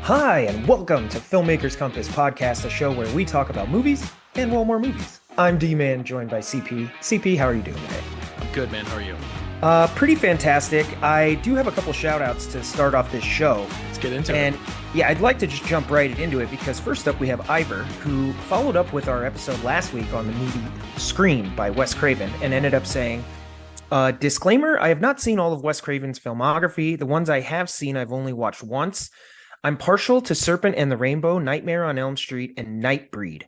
Hi, and welcome to Filmmakers Compass Podcast, a show where we talk about movies and, well, more movies. I'm D-Man, joined by CP. CP, how are you doing today? I'm good, man. How are you? Pretty fantastic. I do have a couple shout outs to start off this show. Let's get into And it. yeah, I'd like to just jump right into it because first up we have Ivor, who followed up with our episode last week on the movie Scream by Wes Craven and ended up saying, disclaimer, I have not seen all of Wes Craven's filmography. The ones I have seen, I've only watched once. I'm partial to Serpent and the Rainbow, Nightmare on Elm Street, and Nightbreed.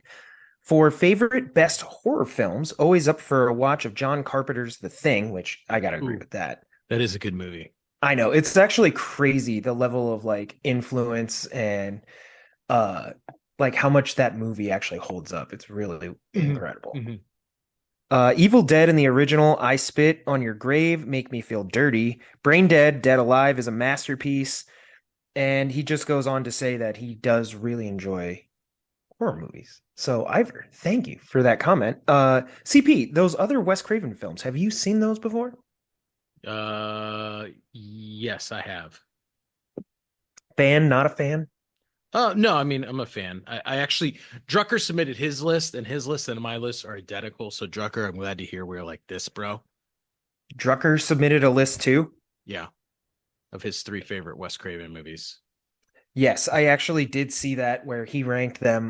For favorite best horror films, always up for a watch of John Carpenter's The Thing, which I gotta agree Ooh, with that. that is a good movie. I know it's actually crazy the level of like influence and uh like how much that movie actually holds up. It's really incredible. Mhm. Evil Dead in the original, I Spit on Your Grave, Make Me Feel Dirty. Brain Dead, Dead Alive is a masterpiece. And he just goes on to say that he does really enjoy horror movies. So, Ivor, thank you for that comment. CP, those other Wes Craven films, have you seen those before? Yes, I have. Fan, not a fan? No, I mean, I'm a fan. I actually, Drucker submitted his list, and his list and my list are identical. So, Drucker, I'm glad to hear we're like this, bro. Drucker submitted a list too. Yeah, of his three favorite Wes Craven movies. Yes, I actually did see that where he ranked them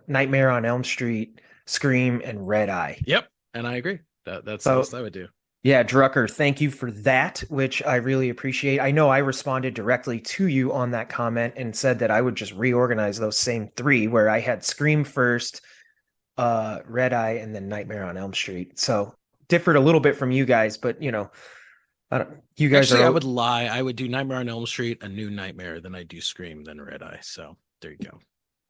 Nightmare on Elm Street, Scream, and Red Eye. Yep, and I agree. That's the So, list I would do. yeah, Drucker, thank you for that, which I really appreciate. I know I responded directly to you on that comment and said that I would just reorganize those same three, where I had Scream first, Red Eye, and then Nightmare on Elm Street. So differed a little bit from you guys, but I don't. You guys Actually, I are would lie. I would do Nightmare on Elm Street, A New Nightmare, then I do Scream, then Red Eye. So, there you go.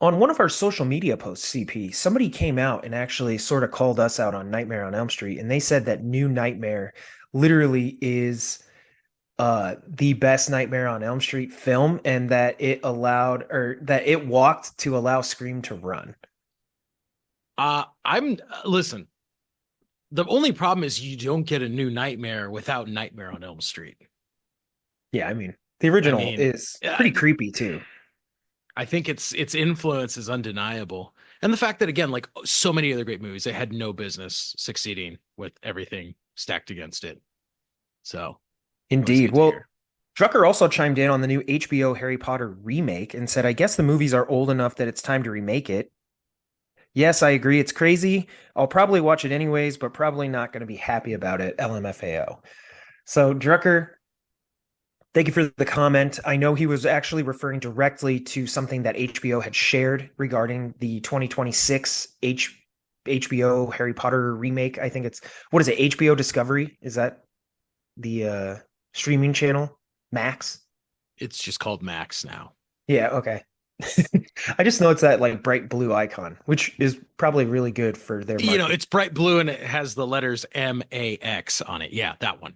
on one of our social media posts, CP. Somebody came out and actually sort of called us out on Nightmare on Elm Street, and they said that New Nightmare literally is the best Nightmare on Elm Street film and that it allowed or that it walked to allow Scream to run. I'm listen. The only problem is you don't get a new Nightmare without Nightmare on Elm Street. Yeah, I mean, the I original mean, is pretty creepy too. I think its influence is undeniable, and the fact that again, like so many other great movies, they had no business succeeding with everything stacked against it. So it was Indeed. good to Well, hear. Drucker also chimed in on the new HBO Harry Potter remake and said, I guess the movies are old enough that it's time to remake it. Yes, I agree. It's crazy. I'll probably watch it anyways, but probably not going to be happy about it. LMFAO. So, Drucker, thank you for the comment. I know he was actually referring directly to something that HBO had shared regarding the 2026 HBO Harry Potter remake. I think it's, what is it? HBO Discovery? Is that the streaming channel? Max? It's just called Max now. Yeah, okay. I just know it's that like bright blue icon, which is probably really good for their marketing. It's bright blue and it has the letters MAX on it. Yeah, that one.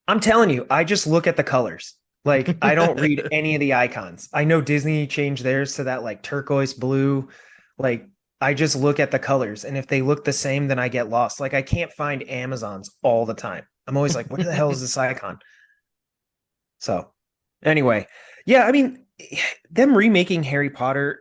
I'm telling you, I just look at the colors. Like I don't read any of the icons. I know Disney changed theirs to that like turquoise blue. Like I just look at the colors, and if they look the same, then I get lost. Like I can't find Amazons all the time. I'm always like, what the hell is this icon? So anyway, yeah, I mean, them remaking Harry Potter,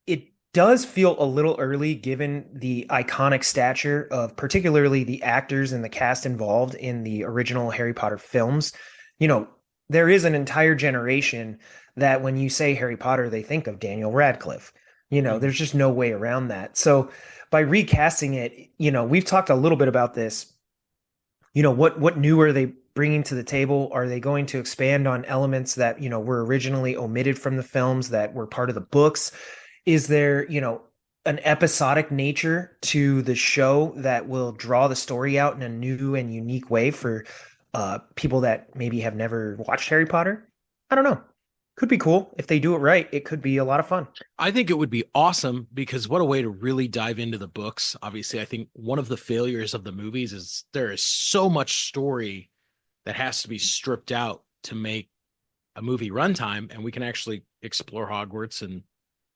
it does feel a little early given the iconic stature of particularly the actors and the cast involved in the original Harry Potter films. You know, there is an entire generation that when you say Harry Potter, they think of Daniel Radcliffe. There's just no way around that. So by recasting it, we've talked a little bit about this. What new are they bringing to the table? Are they going to expand on elements that were originally omitted from the films that were part of the books? Is there an episodic nature to the show that will draw the story out in a new and unique way for people that maybe have never watched Harry Potter? I don't know. Could be cool if they do it right. It could be a lot of fun. I think it would be awesome because what a way to really dive into the books. Obviously, I think one of the failures of the movies is there is so much story that has to be stripped out to make a movie runtime, and we can actually explore Hogwarts and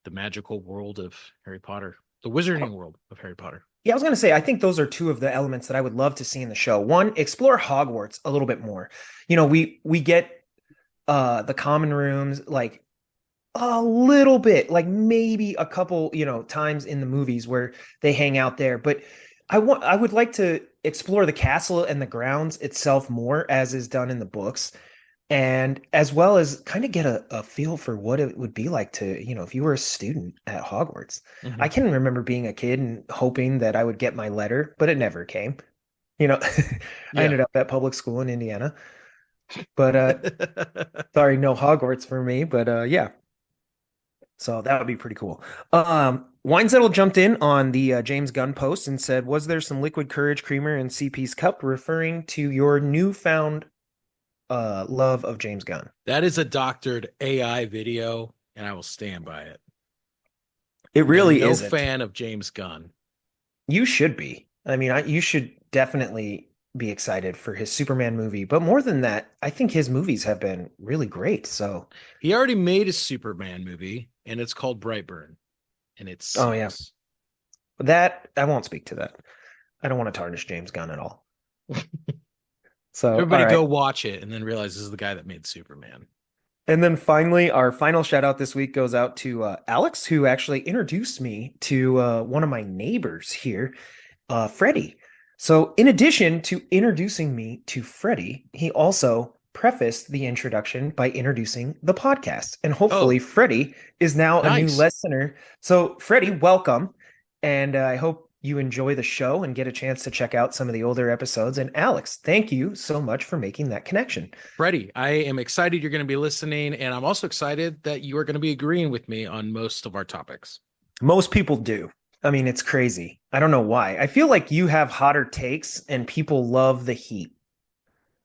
the magical world of Harry Potter, the wizarding world of Harry Potter. Yeah, I was going to say, I think those are two of the elements that I would love to see in the show. One, explore Hogwarts a little bit more. We get the common rooms, like A little bit, like maybe a couple, times in the movies where they hang out there. But I would like to explore the castle and the grounds itself more, as is done in the books, and as well as kind of get a feel for what it would be like to, if you were a student at Hogwarts. I Mhm. can remember being a kid and hoping that I would get my letter, but it never came. You know, I Yeah. ended up at public school in Indiana, but sorry, no Hogwarts for me, but yeah. So that would be pretty cool. Winesettle jumped in on the James Gunn post and said, "Was there some liquid courage creamer in CP's cup?" Referring to your newfound love of James Gunn. That is a doctored AI video, and I will stand by it. It I am really no isn't. fan of James Gunn. You should be. I mean, you should definitely be excited for his Superman movie. But more than that, I think his movies have been really great. So, He already made a Superman movie, and it's called Brightburn, and it oh yeah, sucks. that I won't speak to that. I don't want to tarnish James Gunn at all. So, all Everybody right. go watch it and then realize this is the guy that made Superman. And then finally, our final shout out this week goes out to Alex, who actually introduced me to one of my neighbors here, Freddie. So, in addition to introducing me to Freddie, he also prefaced the introduction by introducing the podcast. And hopefully, Oh, Freddie is now a new nice. listener. So, Freddie, welcome. And I hope you enjoy the show and get a chance to check out some of the older episodes. And Alex, thank you so much for making that connection. Freddie, I am excited you're going to be listening, and I'm also excited that you are going to be agreeing with me on most of our topics. Most people do. I mean, it's crazy. I don't know why. I feel like you have hotter takes and people love the heat,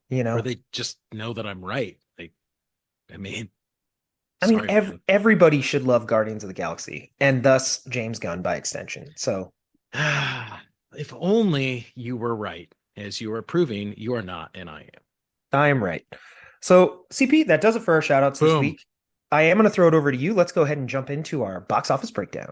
you Or know? they just know that I'm right. I mean, I mean, sorry, man. everybody should love Guardians of the Galaxy and thus James Gunn by extension. So If only you were right, as you are proving you are not, and I am. I am right. So, CP, that does it for our shout outs this Boom. week. I am going to throw it over to you. Let's go ahead and jump into our box office breakdown.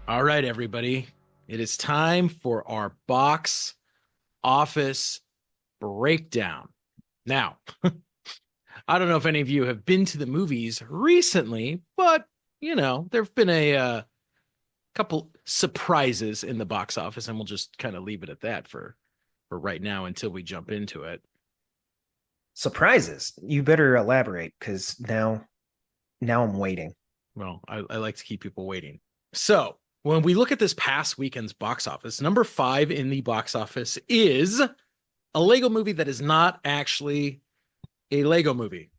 All right, everybody. It is time for our box office breakdown. Now, I don't know if any of you have been to the movies recently, but there have been a couple surprises in the box office, and we'll just kind of leave it at that for right now until we jump into it. Surprises. You better elaborate because now I'm waiting. Well, I like to keep people waiting. So when we look at this past weekend's box office, number 5 in the box office is a Lego movie that is not actually a Lego movie.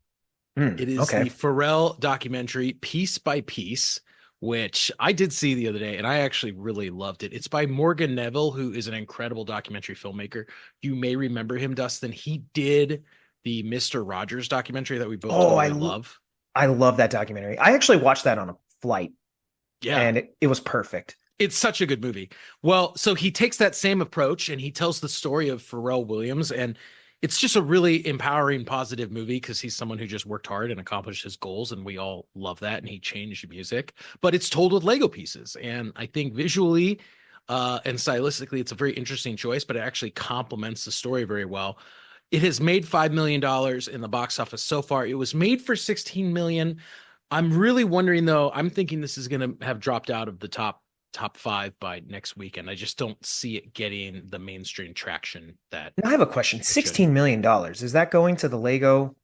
It is Okay. the Pharrell documentary Piece by Piece, which I did see the other day, and I actually really loved it. It's by Morgan Neville, who is an incredible documentary filmmaker. You may remember him, Dustin. He did the Mr. Rogers documentary that we both Oh, totally love. I love that documentary. I actually watched that on a flight Yeah, and it was perfect. it's such a good movie. Well, so he takes that same approach and he tells the story of Pharrell Williams, and it's just a really empowering, positive movie because he's someone who just worked hard and accomplished his goals, and we all love that. And he changed music, but it's told with Lego pieces, and I think visually and stylistically, it's a very interesting choice. But it actually complements the story very well. It has made $5 million in the box office so far. It was made for 16 million. I'm really wondering though. I'm thinking this is going to have dropped out of the top 5 by next weekend. I just don't see it getting the mainstream traction that Now I have a question. it should. $16 million. Is that going to the Lego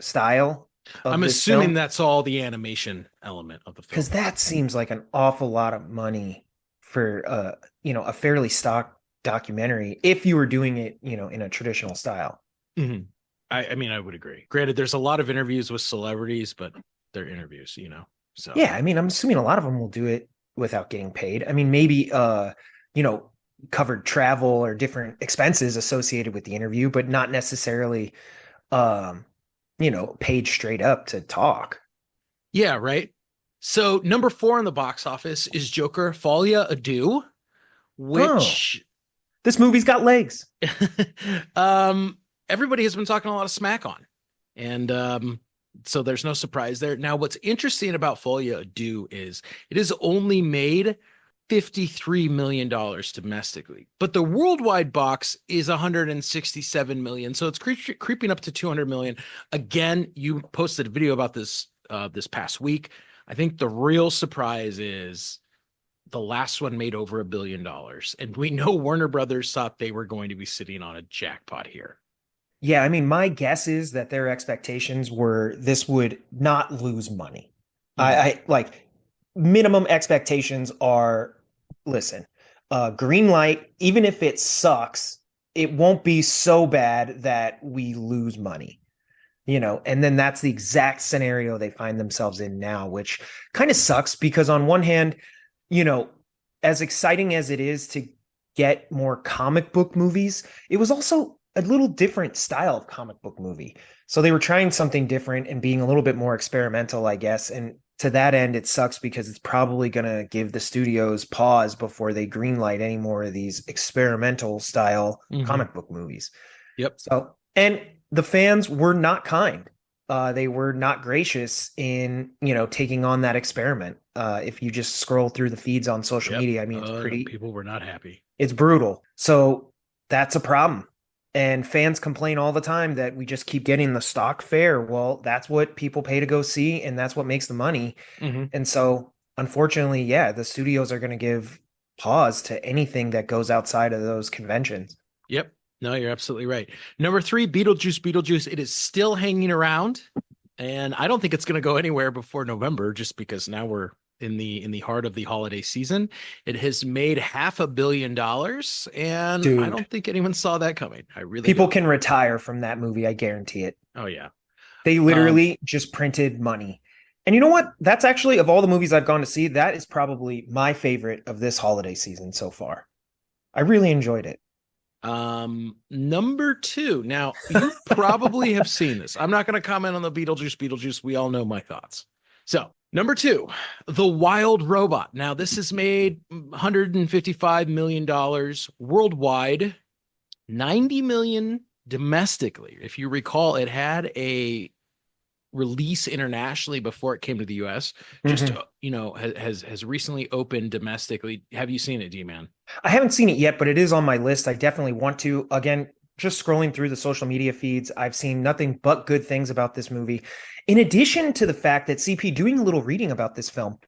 style of I'm this assuming film? that's all the animation element of the film. Because that seems like an awful lot of money for a fairly stock documentary if you were doing it, in a traditional style. Mhm. I mean, I would agree. Granted, there's a lot of interviews with celebrities, but they're interviews. So Yeah, I mean, I'm assuming a lot of them will do it without getting paid. I mean, maybe you know, covered travel or different expenses associated with the interview, but not necessarily um, paid straight up to talk. yeah, right. So number 4 in the box office is Joker Folia Ado, Oh, which this movie's got legs. everybody has been talking a lot of smack on. And so there's no surprise there. Now, what's interesting about Folia Ado is it is only made $53 million domestically, but the worldwide box is 167 million. So it's creeping up to 200 million. Again, you posted a video about this this past week. I think the real surprise is the last one made over $1 billion. And we know Warner Brothers thought they were going to be sitting on a jackpot here. Yeah, I mean, my guess is that their expectations were this would not lose money. I like minimum expectations are listen, green light, even if it sucks, it won't be so bad that we lose money, and then that's the exact scenario they find themselves in now, which kind of sucks because on one hand, you know, as exciting as it is to get more comic book movies, it was also a little different style of comic book movie. So they were trying something different and being a little bit more experimental, I guess. And to that end, it sucks because it's probably going to give the studios pause before they greenlight any more of these experimental style comic book movies. Yep. So, and the fans were not kind. They were not gracious in, taking on that experiment. If you just scroll through the feeds on social media, I mean, it's pretty. People were not happy. It's brutal. So that's a problem. And fans complain all the time that we just keep getting the stock fare. Well, that's what people pay to go see, and that's what makes the money. And so, unfortunately, yeah, the studios are going to give pause to anything that goes outside of those conventions. Yep. No, you're absolutely right. Number 3, Beetlejuice. It is still hanging around, and I don't think it's going to go anywhere before November, just because now we're in the heart of the holiday season. It has made $500 million, and Dude, I don't think anyone saw that coming. People don't. can retire from that movie. I guarantee it. Oh yeah, they literally just printed money. And you know what? That's actually, of all the movies I've gone to see, that is probably my favorite of this holiday season so far. I really enjoyed it. Number 2. Now, you probably have seen this. I'm not going to comment on the Beetlejuice. We all know my thoughts. So, number 2, The Wild Robot. Now, this has made $155 million worldwide, 90 million domestically. If you recall, it had a release internationally before it came to the US. Just has recently opened domestically. Have you seen it, D-Man? I haven't seen it yet, but it is on my list. I definitely want to. Again, just scrolling through the social media feeds, I've seen nothing but good things about this movie. In addition to the fact that CP, doing a little reading about this film,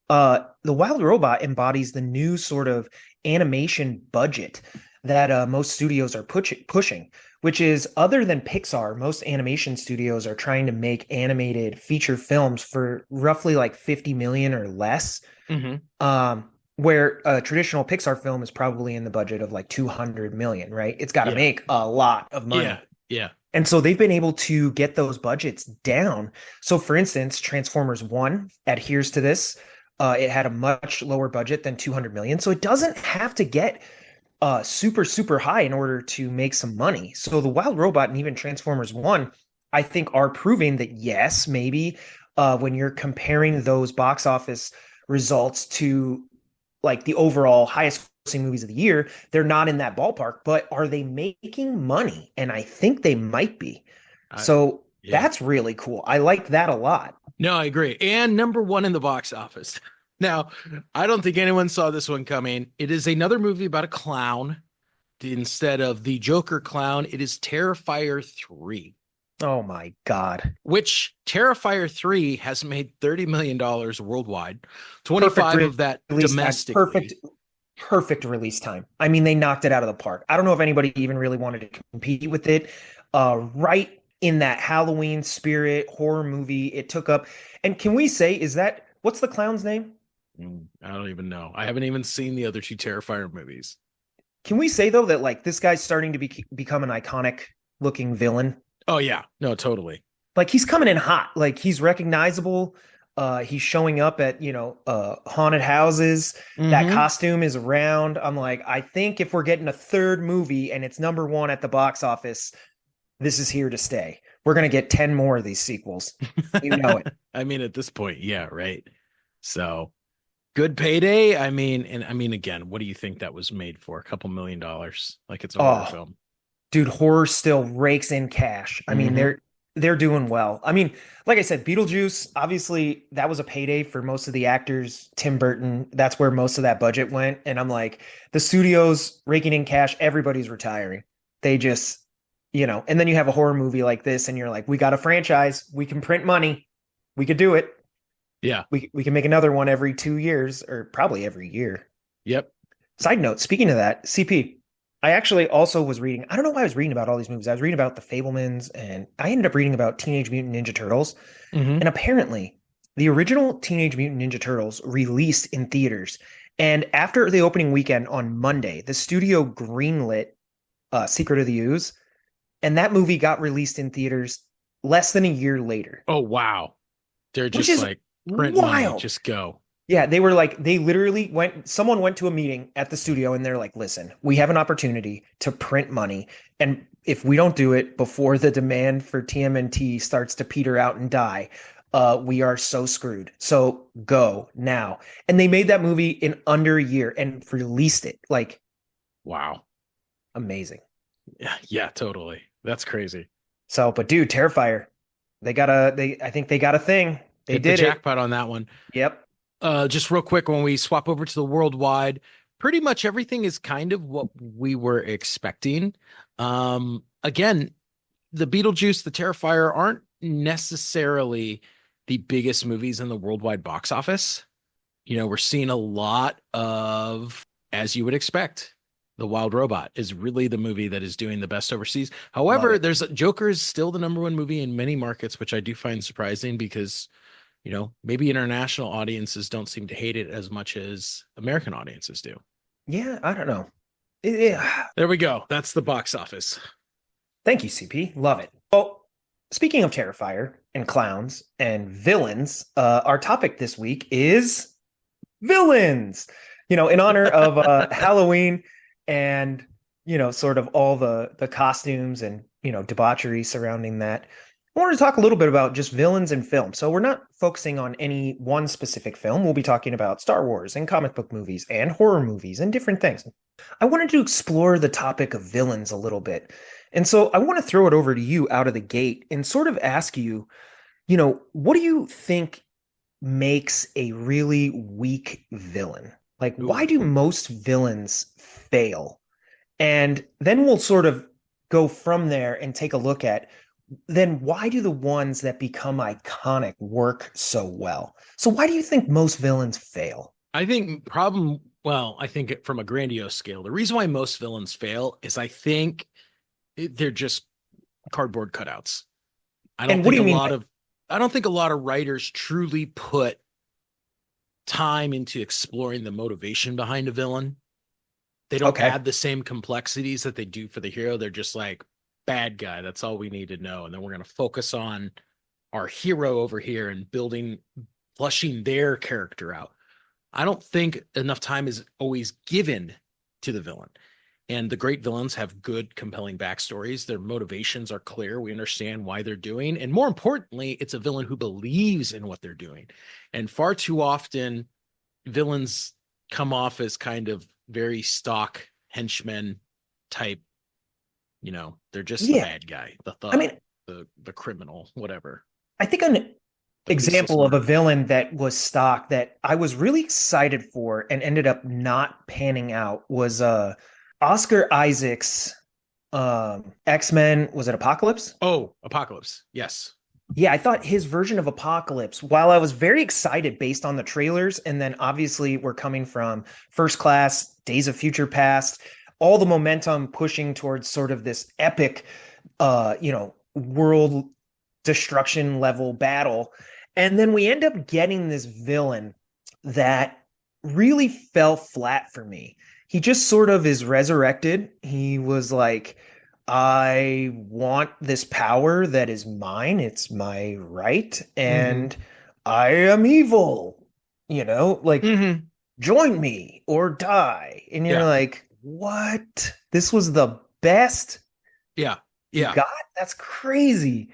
The Wild Robot embodies the new sort of animation budget that most studios are pushing, which is, other than Pixar, most animation studios are trying to make animated feature films for roughly like 50 million or less. Where a traditional Pixar film is probably in the budget of like 200 million, right? It's got to make a lot of money. Yeah. And so they've been able to get those budgets down. So for instance, Transformers 1 adheres to this. It had a much lower budget than 200 million. So it doesn't have to get super, super high in order to make some money. So The Wild Robot and even Transformers 1, I think, are proving that yes, maybe when you're comparing those box office results to like the overall highest grossing movies of the year, they're not in that ballpark, but are they making money? And I think they might be. That's really cool. I like that a lot. No, I agree. And number 1 in the box office. Now, I don't think anyone saw this one coming. It is another movie about a clown. Instead of the Joker clown, it is Terrifier 3. Oh my God. Which Terrifier 3 has made $30 million worldwide, 25 of that domestically. Perfect release time. I mean, they knocked it out of the park. I don't know if anybody even really wanted to compete with it. Right in that Halloween spirit horror movie, it took up. And can we say, what's the clown's name? I don't even know. I haven't even seen the other 2 Terrifier movies. Can we say though that like this guy's starting to become an iconic looking villain? Oh yeah, no, totally. Like he's coming in hot. Like he's recognizable. He's showing up at haunted houses. That costume is around. I'm like, I think if we're getting a third movie and it's number 1 at the box office, this is here to stay. We're gonna get 10 more of these sequels. You know it. I mean, at this point, yeah, right. So good payday. I mean, again, what do you think that was made for? A couple $1 million. Like it's a horror film. Dude, horror still rakes in cash. I mean, they're doing well. I mean, like I said, Beetlejuice, obviously that was a payday for most of the actors. Tim Burton, that's where most of that budget went. And I'm like, the studios raking in cash, everybody's retiring. They just, and then you have a horror movie like this, and you're like, we got a franchise, we can print money, we could do it. Yeah. We can make another one every 2 years, or probably every year. Yep. Side note, speaking of that, CP, I actually also was reading, I don't know why I was reading about all these movies. I was reading about The Fablemans, and I ended up reading about Teenage Mutant Ninja Turtles. Hmm. And apparently, the original Teenage Mutant Ninja Turtles released in theaters. And after the opening weekend on Monday, the studio greenlit Secret of the Ooze, and that movie got released in theaters less than a year later, Oh, wow. They're which just is like, print money, wild. just go. Yeah, they were like, they literally someone went to a meeting at the studio and they're like, listen, we have an opportunity to print money. And if we don't do it before the demand for TMNT starts to peter out and die, we are so screwed. So go now. And they made that movie in under a year and released it. Like, Wow. amazing. Yeah, yeah, totally. That's crazy. So, but dude, Terrifier, I think they got a thing. They Hit the did it. jackpot on that one. Yep. Just real quick, when we swap over to the worldwide, pretty much everything is kind of what we were expecting. Again, the Beetlejuice, the Terrifier aren't necessarily the biggest movies in the worldwide box office. We're seeing a lot of, as you would expect, The Wild Robot is really the movie that is doing the best overseas. However, Joker is still the number one movie in many markets, which I do find surprising because maybe international audiences don't seem to hate it as much as American audiences do. Yeah, I don't know. There we go. That's the box office. Thank you, CP. Love it. Well, speaking of Terrifier and clowns and villains, our topic this week is villains. In honor of Halloween and sort of all the costumes and debauchery surrounding that. I wanted to talk a little bit about just villains in film. So we're not focusing on any one specific film. We'll be talking about Star Wars and comic book movies and horror movies and different things. I wanted to explore the topic of villains a little bit. And so I want to throw it over to you out of the gate and sort of ask you, what do you think makes a really weak villain? Like, why do most villains fail? And then we'll sort of go from there and take a look at then why do the ones that become iconic work so well? So why do you think most villains fail? I think from a grandiose scale, the reason why most villains fail is I think they're just cardboard cutouts. I don't think a lot of writers truly put time into exploring the motivation behind a villain. They don't add the same complexities that they do for the hero. They're just like, bad guy, that's all we need to know, and then we're going to focus on our hero over here and flushing their character out. I don't think enough time is always given to the villain, and the great villains have good, compelling backstories. Their motivations are clear. We understand why they're doing, and more importantly, it's a villain who believes in what they're doing. And far too often villains come off as kind of very stock henchmen type. They're just the bad guy, the thug, the criminal, whatever. I think an example of a villain that was stock that I was really excited for and ended up not panning out was Oscar Isaac's X-Men. Was it Apocalypse? Oh, Apocalypse. Yes. Yeah, I thought his version of Apocalypse, while I was very excited based on the trailers, and then obviously we're coming from First Class, Days of Future Past, all the momentum pushing towards sort of this epic, world destruction level battle. And then we end up getting this villain that really fell flat for me. He just sort of is resurrected. He was like, I want this power that is mine. It's my right. And I am evil, join me or die. And you're like, what? This was the best? Yeah. God, that's crazy.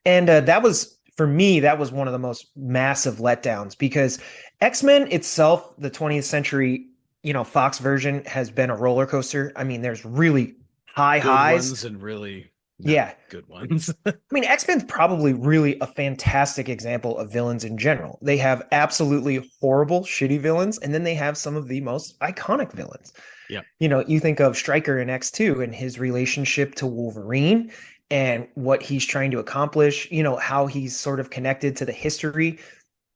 And that was, for me, that was one of the most massive letdowns because X-Men itself, the 20th century, Fox version has been a roller coaster. I mean, there's really high highs and really not Yeah. good ones. I mean, X-Men's probably really a fantastic example of villains in general. They have absolutely horrible, shitty villains, and then they have some of the most iconic villains. Yeah. You know, you think of Stryker in X2 and his relationship to Wolverine and what he's trying to accomplish, you know, how he's sort of connected to the history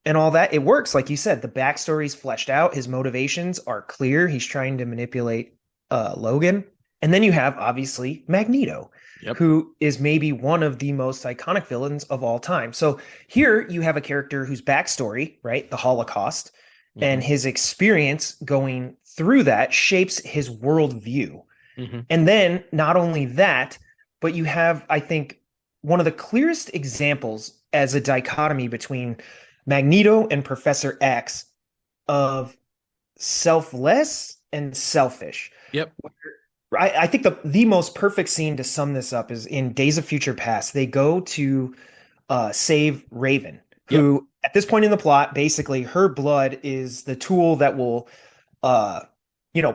and all that. It works. Like you said, the backstory's fleshed out. His motivations are clear. He's trying to manipulate Logan. And then you have, obviously, Magneto, Yep. who is maybe one of the most iconic villains of all time. So here you have a character whose backstory, right, the Holocaust, and Mhm. his experience going through that shapes his worldview. Mhm. And then not only that, but you have, I think, one of the clearest examples as a dichotomy between Magneto and Professor X of selfless and selfish. Yep. I think the most perfect scene to sum this up is in Days of Future Past. They go to save Raven, Yep. who at this point in the plot, basically her blood is the tool that will, uh,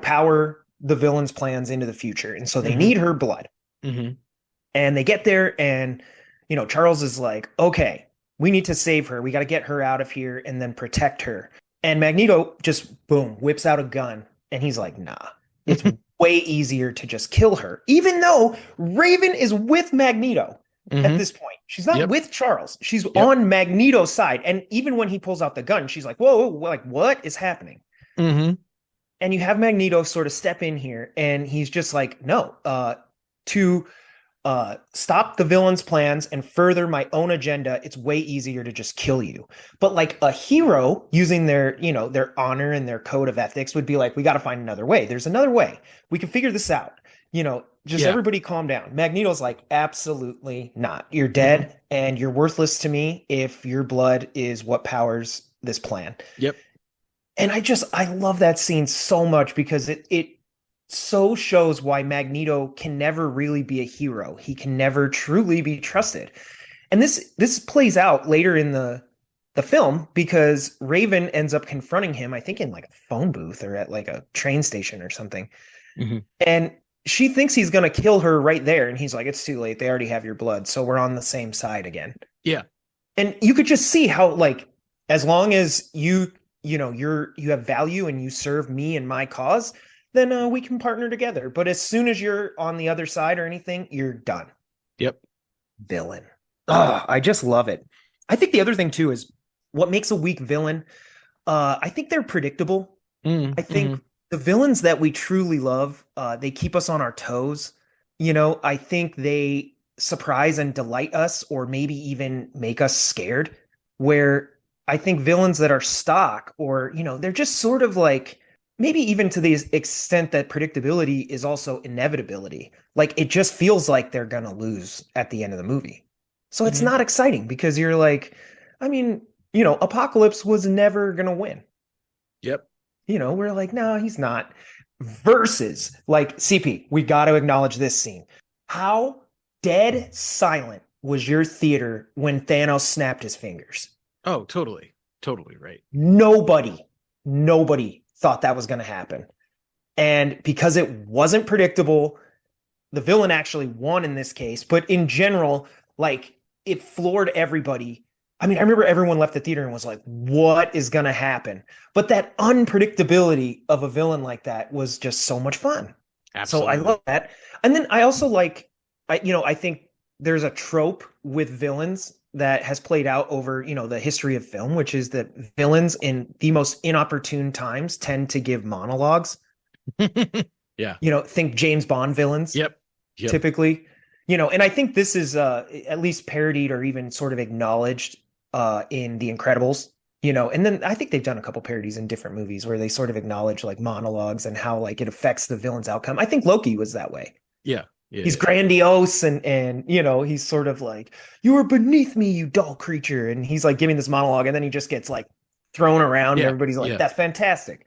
power the villain's plans into the future, and so they Mhm. need her blood. Mhm. And they get there, and Charles is like, "Okay, we need to save her. We got to get her out of here and then protect her." And Magneto just boom whips out a gun, and he's like, "Nah, it's way easier to just kill her." Even though Raven is with Magneto at Mhm. this point, she's not Yep. with Charles. She's Yep. on Magneto's side, and even when he pulls out the gun, she's like, "Whoa, whoa, like what is happening?" Mhm. And you have Magneto sort of step in here, and he's just like, "No, to stop the villain's plans and further my own agenda, it's way easier to just kill you." But like a hero using their honor and their code of ethics would be like, we got to find another way. There's another way. We can figure this out. Just Yeah. everybody calm down. Magneto's like, absolutely not. You're Mhm. dead and you're worthless to me if your blood is what powers this plan. Yep. And I love that scene so much because it so shows why Magneto can never really be a hero. He can never truly be trusted. And this plays out later in the film because Raven ends up confronting him, I think in like a phone booth or at like a train station or something. Mhm. And she thinks he's going to kill her right there, and he's like, "It's too late. They already have your blood, so we're on the same side again." Yeah. And you could just see how, like, as long as you have value and you serve me and my cause, then we can partner together. But as soon as you're on the other side or anything, you're done. Yep. Villain. Oh, I just love it. I think the other thing too is what makes a weak villain. I think they're predictable. Mhm. I think Mhm. the villains that we truly love, they keep us on our toes. I think they surprise and delight us, or maybe even make us scared. Where I think villains that are stock, or they're just sort of like maybe even to the extent that predictability is also inevitability. Like it just feels like they're gonna lose at the end of the movie. So it's Mhm. not exciting because you're like, I mean, Apocalypse was never gonna win. Yep. We're like, no, he's not. Versus, like, CP, we got to acknowledge this scene. How dead silent was your theater when Thanos snapped his fingers? Oh, totally. Totally right. Nobody thought that was going to happen. And because it wasn't predictable, the villain actually won in this case. But in general, like, it floored everybody. I mean, I remember everyone left the theater and was like, what is going to happen? But that unpredictability of a villain like that was just so much fun. Absolutely. So I love that. And then I also like, I think there's a trope with villains that has played out over, the history of film, which is that villains in the most inopportune times tend to give monologues. Yeah. Think James Bond villains. Yep. Yep. Typically, and I think this is at least parodied or even sort of acknowledged in The Incredibles, and then I think they've done a couple parodies in different movies where they sort of acknowledge like monologues and how like it affects the villain's outcome. I think Loki was that way. Yeah. Yeah. He's grandiose and he's sort of like, "You are beneath me, you dull creature," and he's like giving this monologue, and then he just gets like thrown around, and everybody's like, "That's fantastic."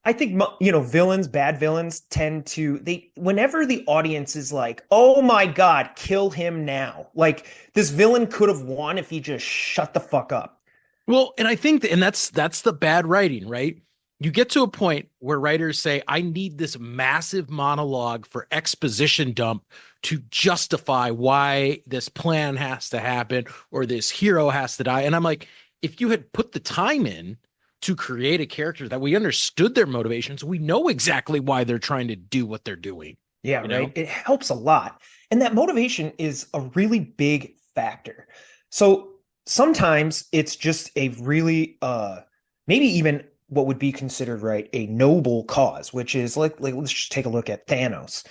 I think bad villains tend to whenever the audience is like, "Oh my God, kill him now!" Like this villain could have won if he just shut the fuck up. Well, and I think and that's the bad writing, right? You get to a point where writers say, I need this massive monologue for exposition dump to justify why this plan has to happen or this hero has to die. And I'm like, if you had put the time in to create a character that we understood their motivations, we know exactly why they're trying to do what they're doing. Yeah, You right. know? It helps a lot. And that motivation is a really big factor. So sometimes it's just a really maybe even what would be considered right a noble cause, which is like let's just take a look at Thanos,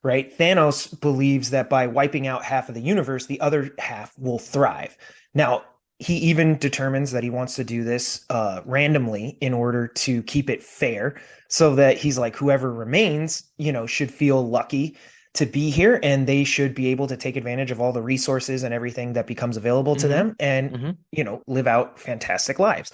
right? Thanos believes that by wiping out half of the universe, the other half will thrive. Now, he even determines that he wants to do this randomly in order to keep it fair, so that he's like, whoever remains, should feel lucky to be here, and they should be able to take advantage of all the resources and everything that becomes available to them, and live out fantastic lives.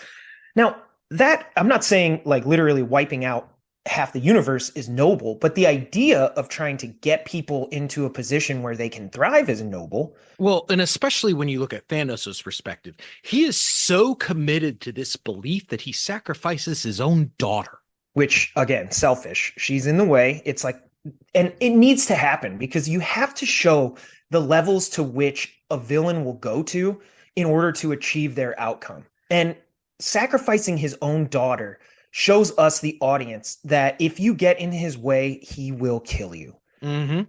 Now, that I'm not saying like literally wiping out half the universe is noble, but the idea of trying to get people into a position where they can thrive is noble. Well, and especially when you look at Thanos' perspective, he is so committed to this belief that he sacrifices his own daughter. Which, again, selfish. She's in the way. It's like, and it needs to happen because you have to show the levels to which a villain will go to in order to achieve their outcome. And sacrificing his own daughter shows us, the audience, that if you get in his way, he will kill you. Mm-hmm.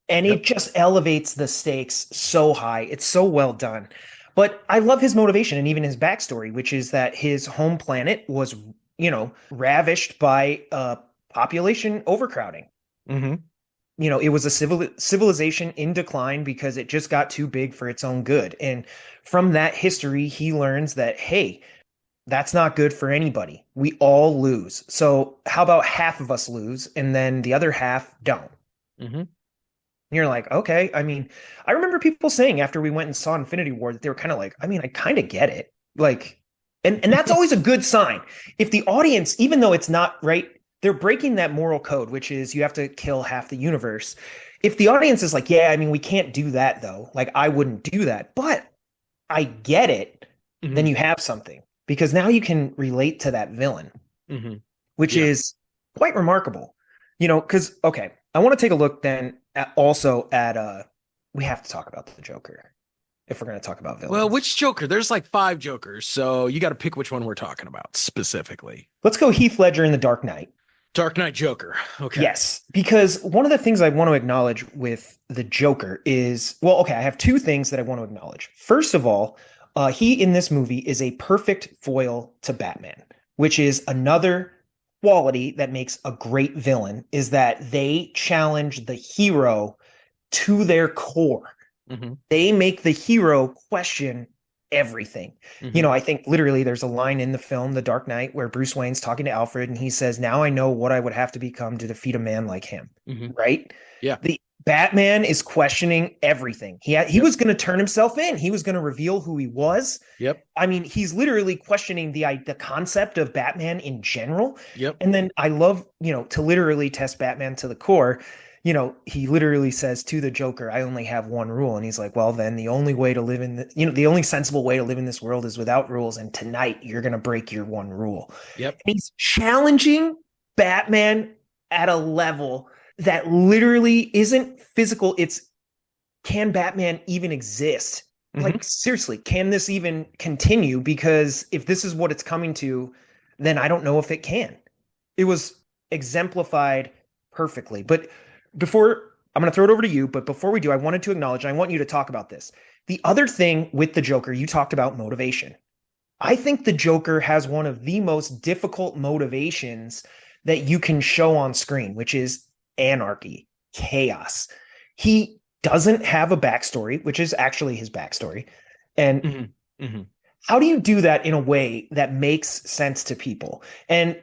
And it just elevates the stakes so high. It's so well done. But I love his motivation and even his backstory, which is that his home planet was, ravished by population overcrowding. Mm-hmm. It was a civilization in decline because it just got too big for its own good. And from that history, he learns that, hey, that's not good for anybody. We all lose. So how about half of us lose and then the other half don't? Mm-hmm. You're like, okay. I mean, I remember people saying after we went and saw Infinity War that they were kind of like, I mean, I kind of get it. Like, and that's always a good sign. If the audience, even though it's not right, they're breaking that moral code, which is you have to kill half the universe. If the audience is like, yeah, I mean, we can't do that though. Like, I wouldn't do that, but I get it. Mm-hmm. Then you have something, because now you can relate to that villain, which is quite remarkable, because, okay, I want to take a look then also at, we have to talk about the Joker if we're going to talk about villains. Well, which Joker? There's like 5 Jokers, so you got to pick which one we're talking about specifically. Let's go Heath Ledger in The Dark Knight. Dark Knight Joker. Okay. Yes, because one of the things I want to acknowledge with the Joker is, well, okay, I have 2 things that I want to acknowledge. First of all, he in this movie is a perfect foil to Batman, which is another quality that makes a great villain, is that they challenge the hero to their core. Mm-hmm. They make the hero question everything. Mm-hmm. I think literally there's a line in the film, The Dark Knight, where Bruce Wayne's talking to Alfred and he says, now I know what I would have to become to defeat a man like him. Mm-hmm. Right? Yeah. The Batman is questioning everything. He was going to turn himself in. He was going to reveal who he was. Yep. I mean, he's literally questioning the concept of Batman in general. Yep. And then I love, to literally test Batman to the core. He literally says to the Joker, I only have one rule. And he's like, well, then the only way to live in the only sensible way to live in this world is without rules. And tonight you're going to break your one rule. Yep. And he's challenging Batman at a level that literally isn't physical. It's, can Batman even exist? Mm-hmm. Like, seriously, can this even continue? Because if this is what it's coming to, then I don't know if it can. It was exemplified perfectly. But before, I'm going to throw it over to you, but before we do, I wanted to acknowledge, I want you to talk about this. The other thing with the Joker, you talked about motivation. I think the Joker has one of the most difficult motivations that you can show on screen, which is anarchy, chaos. He doesn't have a backstory, which is actually his backstory. And how do you do that in a way that makes sense to people? And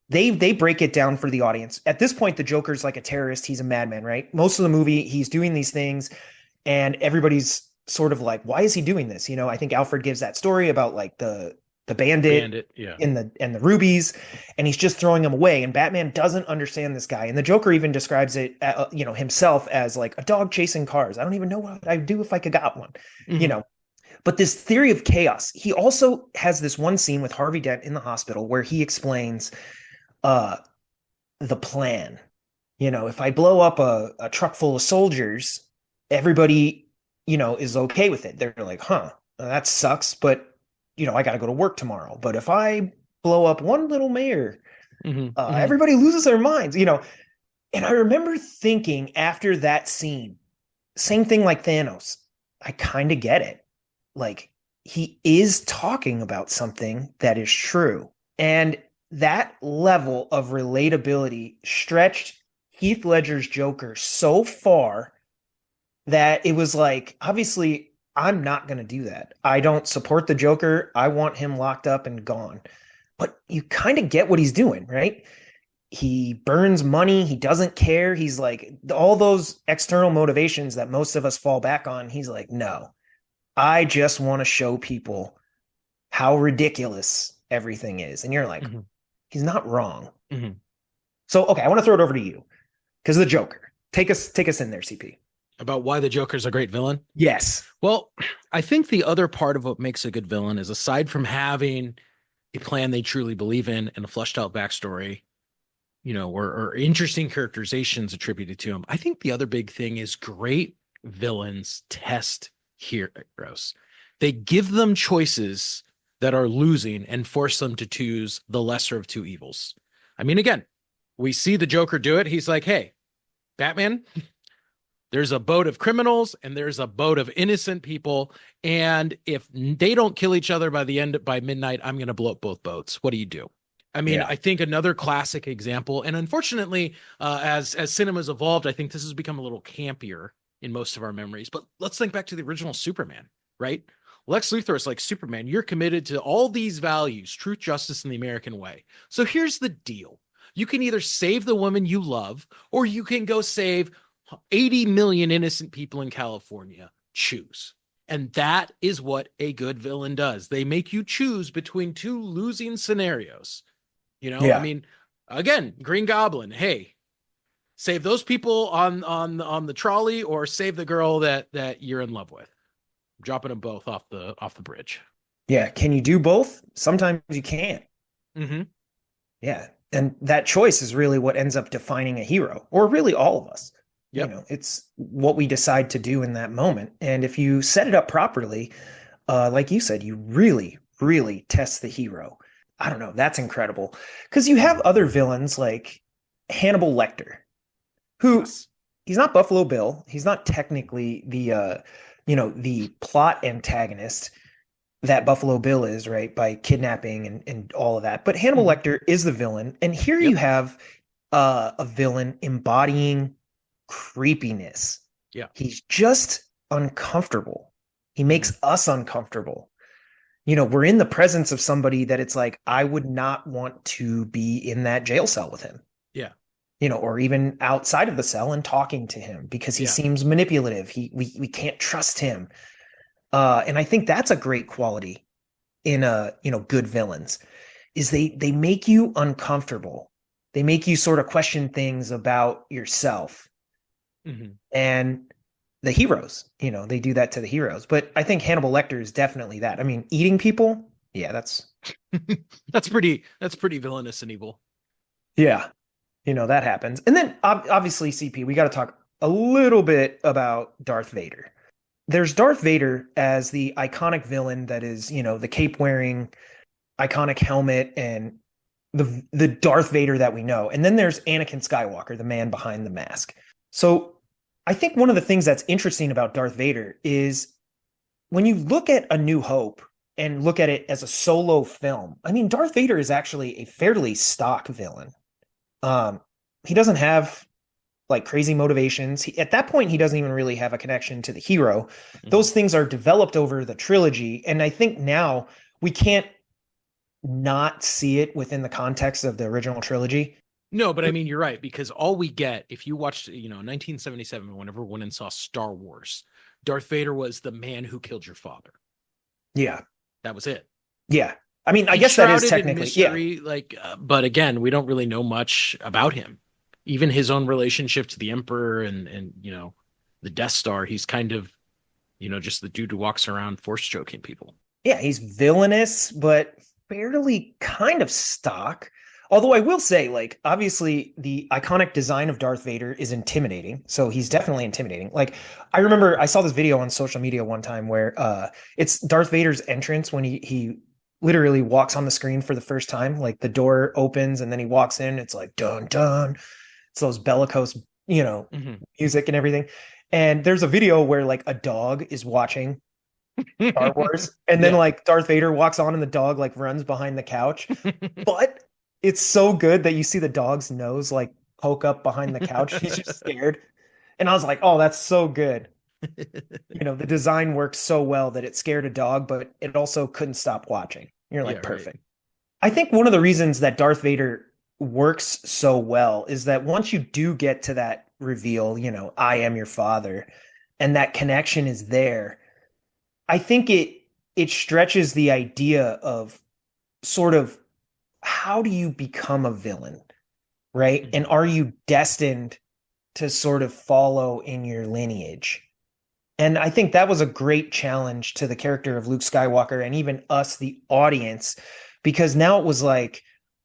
they break it down for the audience. At this point, the Joker's like a terrorist. He's a madman, right? Most of the movie, he's doing these things and everybody's sort of like, why is he doing this? I think Alfred gives that story about like the bandit yeah. and the rubies, and he's just throwing them away. And Batman doesn't understand this guy. And the Joker even describes it, himself as like a dog chasing cars. I don't even know what I'd do if I could got one, But this theory of chaos, he also has this one scene with Harvey Dent in the hospital where he explains, uh the plan. If I blow up a truck full of soldiers, everybody, is okay with it. They're like, huh, that sucks, but I got to go to work tomorrow. But if I blow up one little mayor, everybody loses their minds. And I remember thinking after that scene, same thing like Thanos. I kind of get it. Like, he is talking about something that is true. And that level of relatability stretched Heath Ledger's Joker so far that it was like, obviously, I'm not going to do that. I don't support the Joker. I want him locked up and gone. But you kind of get what he's doing, right? He burns money. He doesn't care. He's like, all those external motivations that most of us fall back on. He's like, no, I just want to show people how ridiculous everything is. And you're like, he's not wrong. So, okay, I want to throw it over to you because the Joker. Take us in there, CP. About why the Joker's a great villain? Yes. Well, I think the other part of what makes a good villain is, aside from having a plan they truly believe in and a fleshed out backstory, or interesting characterizations attributed to him, I think the other big thing is great villains test heroes. They give them choices that are losing and force them to choose the lesser of two evils. I mean, again, we see the Joker do it. He's like, hey, Batman, there's a boat of criminals and there's a boat of innocent people. And if they don't kill each other by midnight, I'm going to blow up both boats. What do you do? I mean, yeah. I think another classic example, and unfortunately, as cinema's evolved, I think this has become a little campier in most of our memories. But let's think back to the original Superman, right? Lex Luthor is like, Superman, you're committed to all these values, truth, justice, and the American way. So here's the deal. You can either save the woman you love, or you can go save 80 million innocent people in California. Choose. And that is what a good villain does. They make you choose between two losing scenarios. Yeah. I mean, again, Green Goblin, hey, save those people on the trolley, or save the girl that you're in love with. I'm dropping them both off the bridge. Yeah. Can you do both? Sometimes you can't. Yeah. And that choice is really what ends up defining a hero, or really all of us. Yep. It's what we decide to do in that moment. And if you set it up properly, like you said, you really, really test the hero. I don't know. That's incredible. Because you have other villains like Hannibal Lecter, who he's not Buffalo Bill. He's not technically the plot antagonist that Buffalo Bill is, right? By kidnapping and all of that. But Hannibal Lecter is the villain. And here you have a villain embodying creepiness. Yeah. He's just uncomfortable. He makes us uncomfortable. We're in the presence of somebody that it's like, I would not want to be in that jail cell with him. Yeah. Or even outside of the cell and talking to him because he seems manipulative. We can't trust him. And I think that's a great quality in good villains, is they make you uncomfortable. They make you sort of question things about yourself. And the heroes, they do that to the heroes. But I think Hannibal Lecter is definitely that. I mean, eating people, yeah, that's pretty villainous and evil. Yeah, that happens. And then obviously, CP, we got to talk a little bit about Darth Vader. There's Darth Vader as the iconic villain that is, the cape wearing, iconic helmet, and the Darth Vader that we know. And then there's Anakin Skywalker, the man behind the mask. So I think one of the things that's interesting about Darth Vader is when you look at A New Hope and look at it as a solo film, I mean, Darth Vader is actually a fairly stock villain. He doesn't have like crazy motivations. At that point, he doesn't even really have a connection to the hero. Those things are developed over the trilogy. And I think now we can't not see it within the context of the original trilogy. No, but I mean, you're right, because all we get, if you watched, 1977, when everyone went and saw Star Wars, Darth Vader was the man who killed your father. Yeah. That was it. Yeah. I mean, I guess that is technically mystery, but again, we don't really know much about him. Even his own relationship to the Emperor and the Death Star, he's kind of, just the dude who walks around force choking people. Yeah, he's villainous, but fairly kind of stock. Although I will say, like, obviously the iconic design of Darth Vader is intimidating. So he's definitely intimidating. Like, I remember I saw this video on social media one time where it's Darth Vader's entrance when he literally walks on the screen for the first time. Like the door opens and then he walks in. It's like dun dun. It's those bellicose, music and everything. And there's a video where like a dog is watching Star Wars, and then Yeah. like Darth Vader walks on and the dog like runs behind the couch. But it's so good that you see the dog's nose like poke up behind the couch. He's just scared. And I was like, oh, that's so good. The design worked so well that it scared a dog, but it also couldn't stop watching. You're like, Yeah, right. perfect. I think one of the reasons that Darth Vader works so well is that once you do get to that reveal, I am your father, and that connection is there, I think it stretches the idea of sort of how do you become a villain, right? Mhm. And are you destined to sort of follow in your lineage? And I think that was a great challenge to the character of Luke Skywalker and even us, the audience, because now it was like,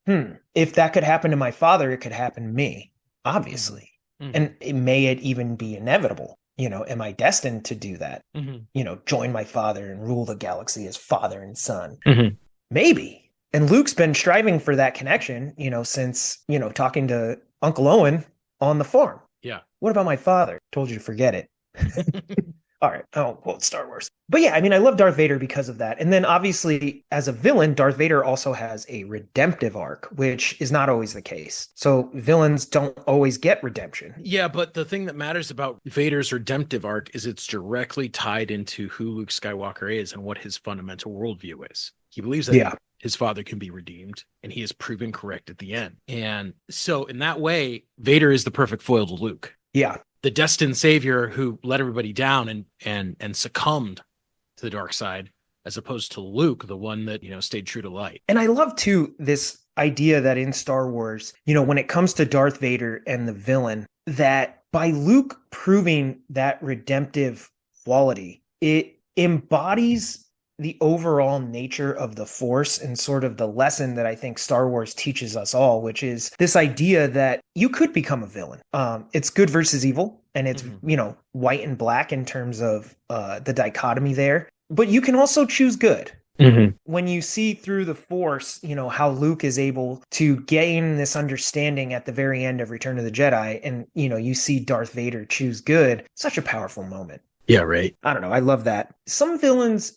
if that could happen to my father, it could happen to me, obviously. Mhm. And it even be inevitable. Am I destined to do that? Mhm. Join my father and rule the galaxy as father and son? Mhm. Maybe. And Luke's been striving for that connection, since, talking to Uncle Owen on the farm. Yeah. What about my father? Told you to forget it. All right, I won't quote Star Wars. But yeah, I mean, I love Darth Vader because of that. And then obviously, as a villain, Darth Vader also has a redemptive arc, which is not always the case. So villains don't always get redemption. Yeah, but the thing that matters about Vader's redemptive arc is it's directly tied into who Luke Skywalker is and what his fundamental worldview is. He believes that his father can be redeemed, and he is proven correct at the end. And so in that way, Vader is the perfect foil to Luke. Yeah. The destined savior who let everybody down and succumbed to the dark side, as opposed to Luke, the one that, stayed true to light. And I love too this idea that in Star Wars, when it comes to Darth Vader and the villain, that by Luke proving that redemptive quality, it embodies the overall nature of the Force and sort of the lesson that I think Star Wars teaches us all, which is this idea that you could become a villain. It's good versus evil, and it's, white and black in terms of the dichotomy there. But you can also choose good. Mm-hmm. When you see through the Force, how Luke is able to gain this understanding at the very end of Return of the Jedi, and, you see Darth Vader choose good, such a powerful moment. Yeah, right. I don't know. I love that. Some villains,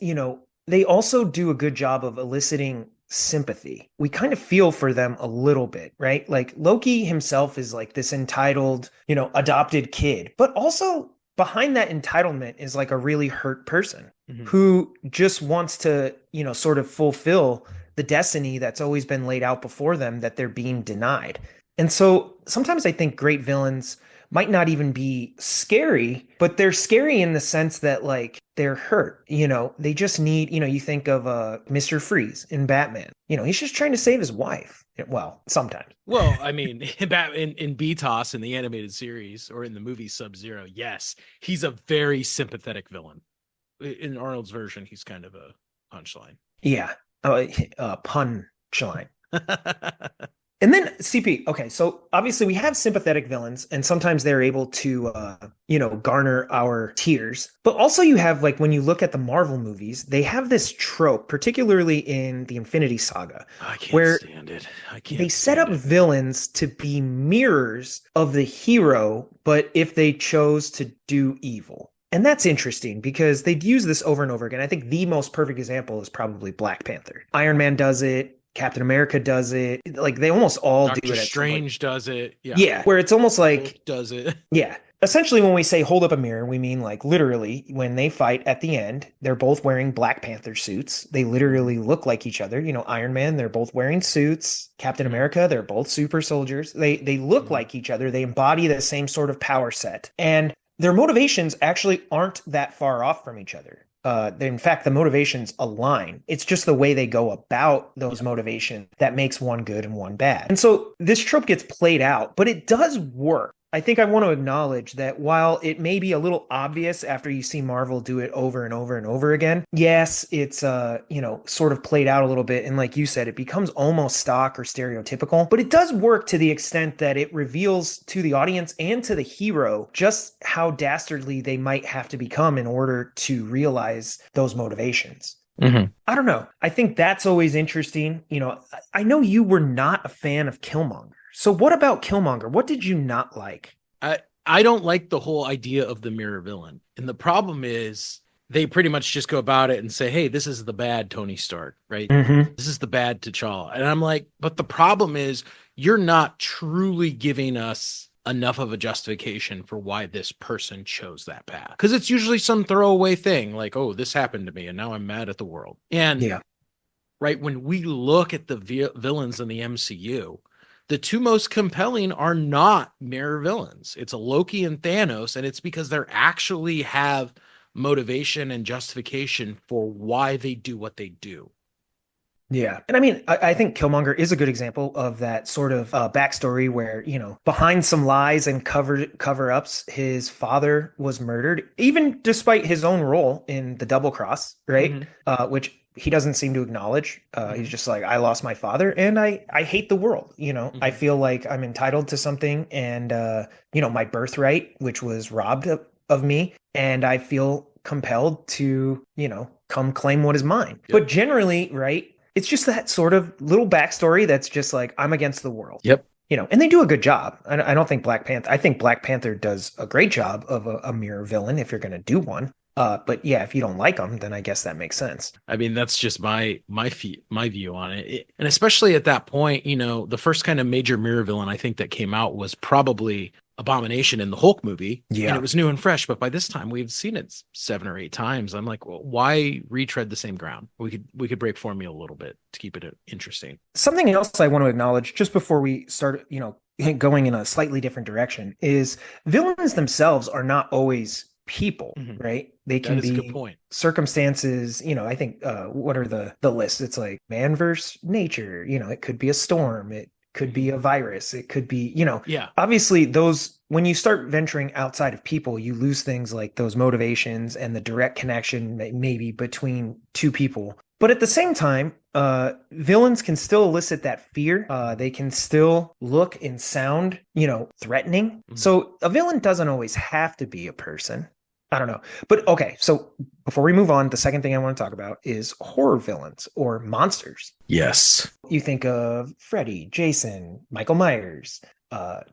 they also do a good job of eliciting sympathy. We kind of feel for them a little bit, right? Like Loki himself is like this entitled, adopted kid, but also behind that entitlement is like a really hurt person who just wants to, sort of fulfill the destiny that's always been laid out before them that they're being denied. And so sometimes I think great villains might not even be scary, but they're scary in the sense that like they're hurt. They just need, you think of Mr. Freeze in Batman. He's just trying to save his wife. Well, sometimes. Well, I mean, in BTOS in the animated series or in the movie Sub-Zero, yes, he's a very sympathetic villain. In Arnold's version, he's kind of a punchline. Yeah, punchline. And then CP, okay, so obviously we have sympathetic villains, and sometimes they're able to, garner our tears. But also you have, like, when you look at the Marvel movies, they have this trope, particularly in the Infinity Saga, where stand it. They set up villains to be mirrors of the hero, but if they chose to do evil. And that's interesting because they'd use this over and over again. I think the most perfect example is probably Black Panther. Iron Man does it. Captain America does it. Like they almost all Doctor do it. Strange does it. Yeah. Where it's almost like Hulk does it. Yeah. Essentially, when we say hold up a mirror, we mean like literally when they fight at the end, they're both wearing Black Panther suits. They literally look like each other. Iron Man, they're both wearing suits. Captain America, they're both super soldiers. They look like each other. They embody the same sort of power set. And their motivations actually aren't that far off from each other. In fact, the motivations align. It's just the way they go about those motivations that makes one good and one bad. And so this trope gets played out, but it does work. I think I want to acknowledge that while it may be a little obvious after you see Marvel do it over and over and over again, yes, it's sort of played out a little bit, and like you said, it becomes almost stock or stereotypical, but it does work to the extent that it reveals to the audience and to the hero just how dastardly they might have to become in order to realize those motivations. Mm-hmm. I don't know. I think that's always interesting. I know you were not a fan of Killmonger. So what about Killmonger? What did you not like? I don't like the whole idea of the mirror villain. And the problem is they pretty much just go about it and say, hey, this is the bad Tony Stark, right? Mm-hmm. This is the bad T'Challa. And I'm like, but the problem is you're not truly giving us enough of a justification for why this person chose that path. Because it's usually some throwaway thing like, oh, this happened to me and now I'm mad at the world. And Yeah. right, when we look at the villains in the MCU, the two most compelling are not mirror villains. It's a Loki and Thanos, and it's because they actually have motivation and justification for why they do what they do. Yeah. And I mean, I think Killmonger is a good example of that sort of backstory where, behind some lies and cover-ups, his father was murdered, even despite his own role in the double cross, right? Mm-hmm. Which he doesn't seem to acknowledge. He's just like, I lost my father and I hate the world. Mm-hmm. I feel like I'm entitled to something and, my birthright, which was robbed of me. And I feel compelled to, come claim what is mine. Yep. But generally, right, it's just that sort of little backstory that's just like, I'm against the world. Yep. And they do a good job. I don't think I think Black Panther does a great job of a mirror villain if you're going to do one. But yeah, if you don't like them, then I guess that makes sense. I mean, that's just my view on it. And especially at that point, the first kind of major mirror villain I think that came out was probably Abomination in the Hulk movie. Yeah. And it was new and fresh, but by this time we've seen it 7 or 8 times. I'm like, well, why retread the same ground? We could break formula a little bit to keep it interesting. Something else I want to acknowledge just before we start, going in a slightly different direction is villains themselves are not always people, Mhm. right? They can That is a be good point. circumstances, I think what are the lists? It's like man versus nature, it could be a storm, it could be a virus, it could be, Yeah. obviously those, when you start venturing outside of people, you lose things like those motivations and the direct connection maybe between two people. But at the same time, villains can still elicit that fear. They can still look and sound, threatening. Mhm. So a villain doesn't always have to be a person. I don't know. But okay, so before we move on, the second thing I want to talk about is horror villains or monsters. Yes. You think of Freddy, Jason, Michael Myers,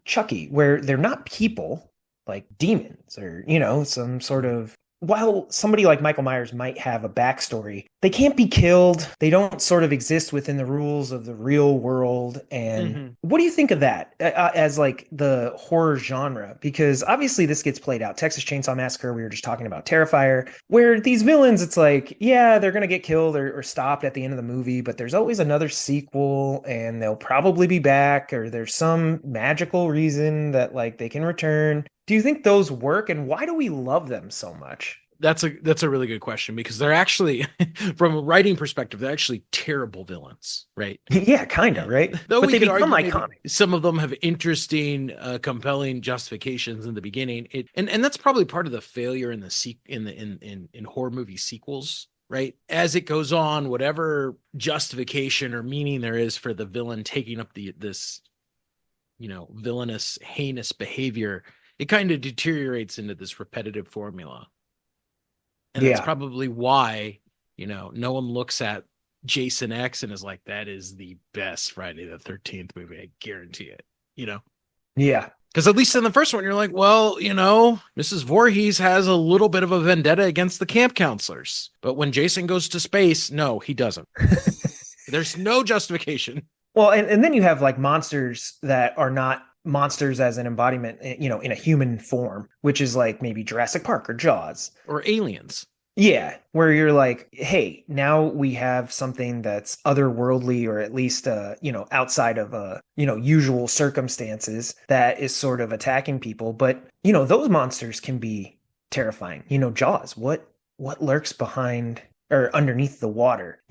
Chucky, where they're not people like demons or, some sort of, while somebody like Michael Myers might have a backstory, they can't be killed. They don't sort of exist within the rules of the real world. And what do you think of that as like the horror genre? Because obviously this gets played out. Texas Chainsaw Massacre, we were just talking about Terrifier, where these villains, it's like, yeah, they're going to get killed or stopped at the end of the movie, but there's always another sequel and they'll probably be back or there's some magical reason that like they can return. Do you think those work and why do we love them so much? That's a really good question because they're actually, from a writing perspective, they're actually terrible villains, right? Yeah, kind of, right? Though but we they could become argue iconic. some of them have interesting, compelling justifications in the beginning. And that's probably part of the failure in in horror movie sequels, right? As it goes on, whatever justification or meaning there is for the villain taking up this villainous, heinous behavior, it kind of deteriorates into this repetitive formula. And that's probably why, no one looks at Jason X and is like, that is the best Friday the 13th movie. I guarantee it, Yeah. Because at least in the first one, you're like, well, Mrs. Voorhees has a little bit of a vendetta against the camp counselors. But when Jason goes to space, no, he doesn't. There's no justification. Well, and then you have like monsters that are not monsters as an embodiment, in a human form, which is like maybe Jurassic Park or Jaws. Or aliens. Yeah, where you're like, hey, now we have something that's otherworldly or at least, outside of, usual circumstances that is sort of attacking people. But, those monsters can be terrifying. Jaws, what lurks behind or underneath the water?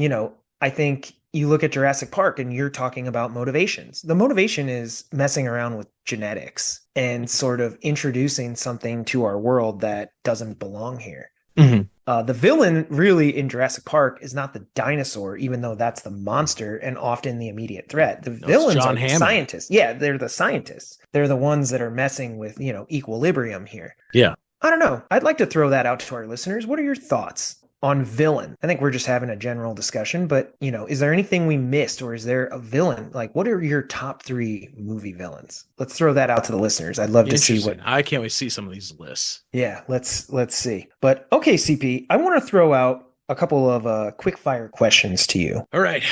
I think you look at Jurassic Park and you're talking about motivations. The motivation is messing around with genetics and sort of introducing something to our world that doesn't belong here. Mhm. The villain, really, in Jurassic Park is not the dinosaur, even though that's the monster and often the immediate threat. The No, it's villains John are the Hammond. scientists. Yeah, they're the scientists. They're the ones that are messing with, equilibrium here. Yeah. I don't know. I'd like to throw that out to our listeners. What are your thoughts on villain? I think we're just having a general discussion, but is there anything we missed, or is there a villain? Like, what are your top 3 movie villains? Let's throw that out to the listeners. I'd love to see what. Interesting. I can't wait to see some of these lists. Yeah, let's see. But okay, CP, I want to throw out a couple of quick fire questions to you. All right.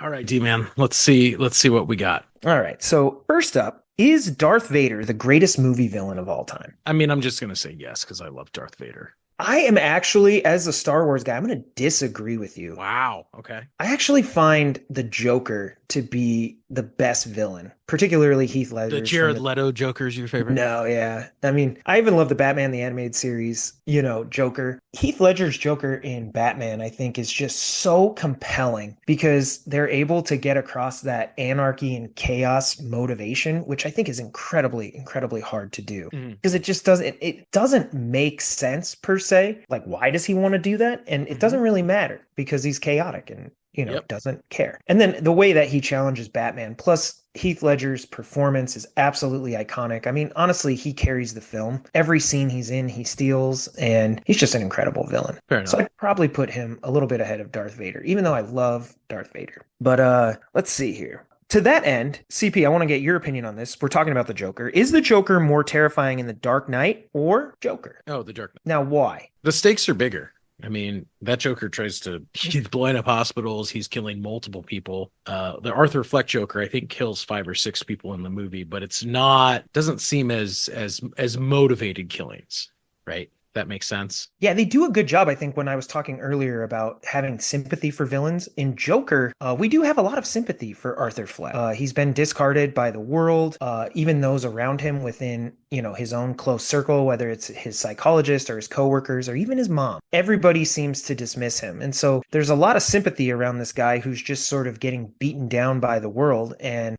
All right, D-Man. Let's see what we got. All right. So first up, is Darth Vader the greatest movie villain of all time? I mean, I'm just going to say yes because I love Darth Vader. I am actually, as a Star Wars guy, I'm going to disagree with you. Wow. Okay. I actually find the Joker to be the best villain, particularly Heath Ledger. The Jared Leto Joker's your favorite? No, yeah. I mean, I even love the Batman the Animated Series, Joker. Heath Ledger's Joker in Batman, I think, is just so compelling because they're able to get across that anarchy and chaos motivation, which I think is incredibly, incredibly hard to do because it doesn't make sense per se. Like, why does he want to do that? And it doesn't really matter because he's chaotic and doesn't care. And then the way that he challenges Batman, plus Heath Ledger's performance is absolutely iconic. I mean, honestly, he carries the film. Every scene he's in, he steals, and he's just an incredible villain. Fair enough. So I'd probably put him a little bit ahead of Darth Vader, even though I love Darth Vader. But let's see here. To that end, CP, I want to get your opinion on this. We're talking about the Joker. Is the Joker more terrifying in The Dark Knight or Joker? Oh, the Dark Knight. Now, why? The stakes are bigger. I mean, that Joker he's blowing up hospitals. He's killing multiple people. The Arthur Fleck Joker, I think, kills 5 or 6 people in the movie, but doesn't seem as motivated killings, right? That makes sense. Yeah, they do a good job, I think, when I was talking earlier about having sympathy for villains. In Joker, we do have a lot of sympathy for Arthur Fleck. He's been discarded by the world, even those around him within, his own close circle, whether it's his psychologist or his coworkers or even his mom. Everybody seems to dismiss him. And so there's a lot of sympathy around this guy who's just sort of getting beaten down by the world. And,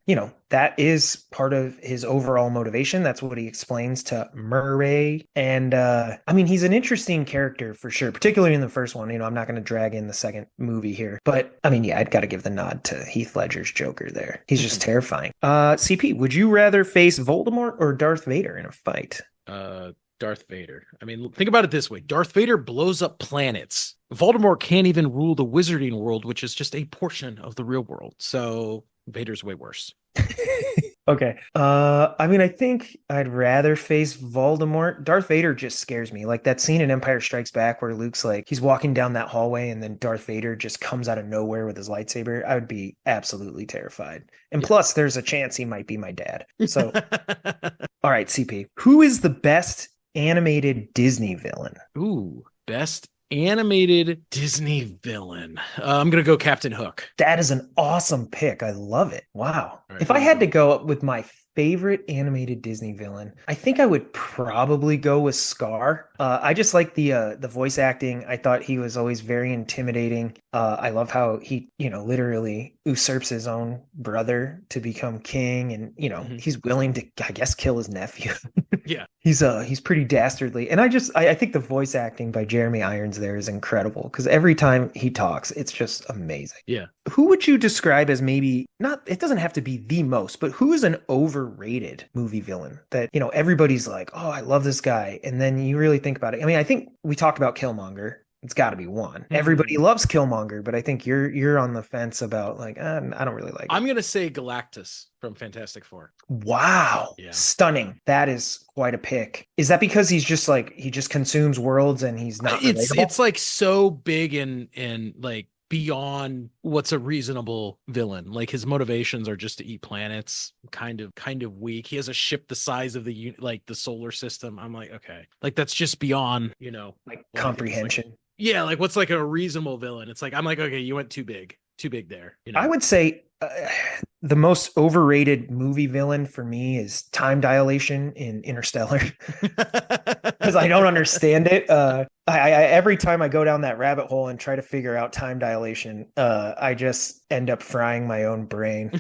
that is part of his overall motivation. That's what he explains to Murray. And I mean, he's an interesting character for sure, particularly in the first one. I'm not going to drag in the second movie here, but I mean, yeah, I'd got to give the nod to Heath Ledger's Joker there. He's just terrifying. CP, would you rather face Voldemort or Darth Vader in a fight? Darth Vader. I mean, think about it this way. Darth Vader blows up planets. Voldemort can't even rule the wizarding world, which is just a portion of the real world. So Vader's way worse. Okay. I mean, I think I'd rather face Voldemort. Darth Vader just scares me. Like that scene in Empire Strikes Back where Luke's like, he's walking down that hallway and then Darth Vader just comes out of nowhere with his lightsaber. I would be absolutely terrified. And plus, there's a chance he might be my dad. So, all right, CP, who is the best animated Disney villain? Ooh, best animated Disney villain. I'm going to go Captain Hook. That is an awesome pick. I love it. Wow. Right, if I had to go up with my favorite animated Disney villain, I think I would probably go with Scar. I just like the voice acting. I thought he was always very intimidating. I love how he, literally usurps his own brother to become king, and he's willing to, I guess, kill his nephew. Yeah, he's pretty dastardly, and I think the voice acting by Jeremy Irons there is incredible because every time he talks, it's just amazing. Yeah. Who would you describe as maybe not? It doesn't have to be the most, but who is an overrated movie villain that everybody's like, oh, I love this guy, and then you really think about it. I mean, I think we talked about Killmonger. It's got to be one. Mm-hmm. Everybody loves Killmonger, but I think you're on the fence about like, I don't really like it. I'm gonna say Galactus from Fantastic Four. Wow, yeah. Stunning. That is quite a pick. Is that because he's just like he just consumes worlds and he's not? It's like so big and like beyond what's a reasonable villain. Like his motivations are just to eat planets. Kind of weak. He has a ship the size of the solar system. I'm like, okay, like that's just beyond like comprehension. Yeah, like what's like a reasonable villain? It's like I'm like, okay, you went too big there. I would say the most overrated movie villain for me is time dilation in Interstellar because I don't understand it. Every time I go down that rabbit hole and try to figure out time dilation, I just end up frying my own brain.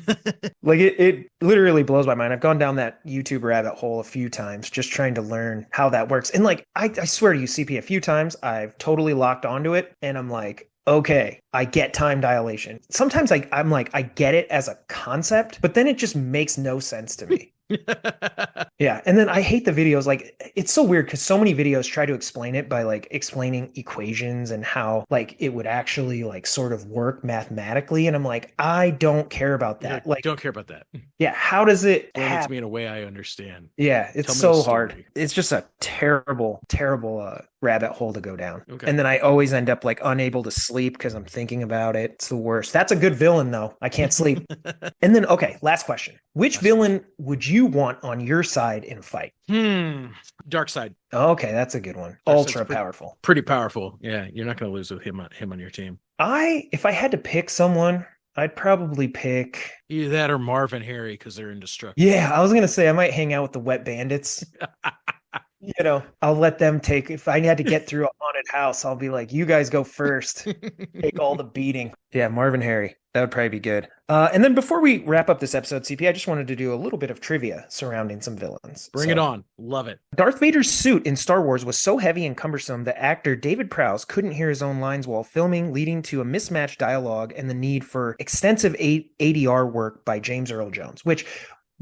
Like it literally blows my mind. I've gone down that YouTube rabbit hole a few times just trying to learn how that works. And like I swear to you, CP, a few times I've totally locked onto it and I'm like, okay, I get time dilation. Sometimes I'm like, I get it as a concept, but then it just makes no sense to me. Yeah. And then I hate the videos. Like, it's so weird because so many videos try to explain it by like explaining equations and how like it would actually like sort of work mathematically. And I'm like, I don't care about that. Like, Don't care about that. yeah, how does it Explain it to happen? me in a way I understand. Yeah, it's Tell me a so hard. story. It's just a terrible, terrible rabbit hole to go down. Okay. And then I always end up like unable to sleep because I'm thinking about it. It's the worst. That's a good villain though. I can't sleep. And then, okay, last question. Which villain would you want on your side in a fight? Dark side. Okay, that's a good one. Dark Ultra side's powerful. Pretty powerful. Yeah, you're not going to lose with him on your team. If I had to pick someone, I'd probably pick. Either that or Marvin Harry because they're indestructible. Yeah, I was gonna say I might hang out with the wet bandits. You know, I'll let them take. If I had to get through a haunted house, I'll be like, "You guys go first. Take all the beating." Yeah, Marvin Harry. That would probably be good. And then before we wrap up this episode, CP, I just wanted to do a little bit of trivia surrounding some villains. Bring it on. Love it. Darth Vader's suit in Star Wars was so heavy and cumbersome that actor David Prowse couldn't hear his own lines while filming, leading to a mismatched dialogue and the need for extensive ADR work by James Earl Jones, which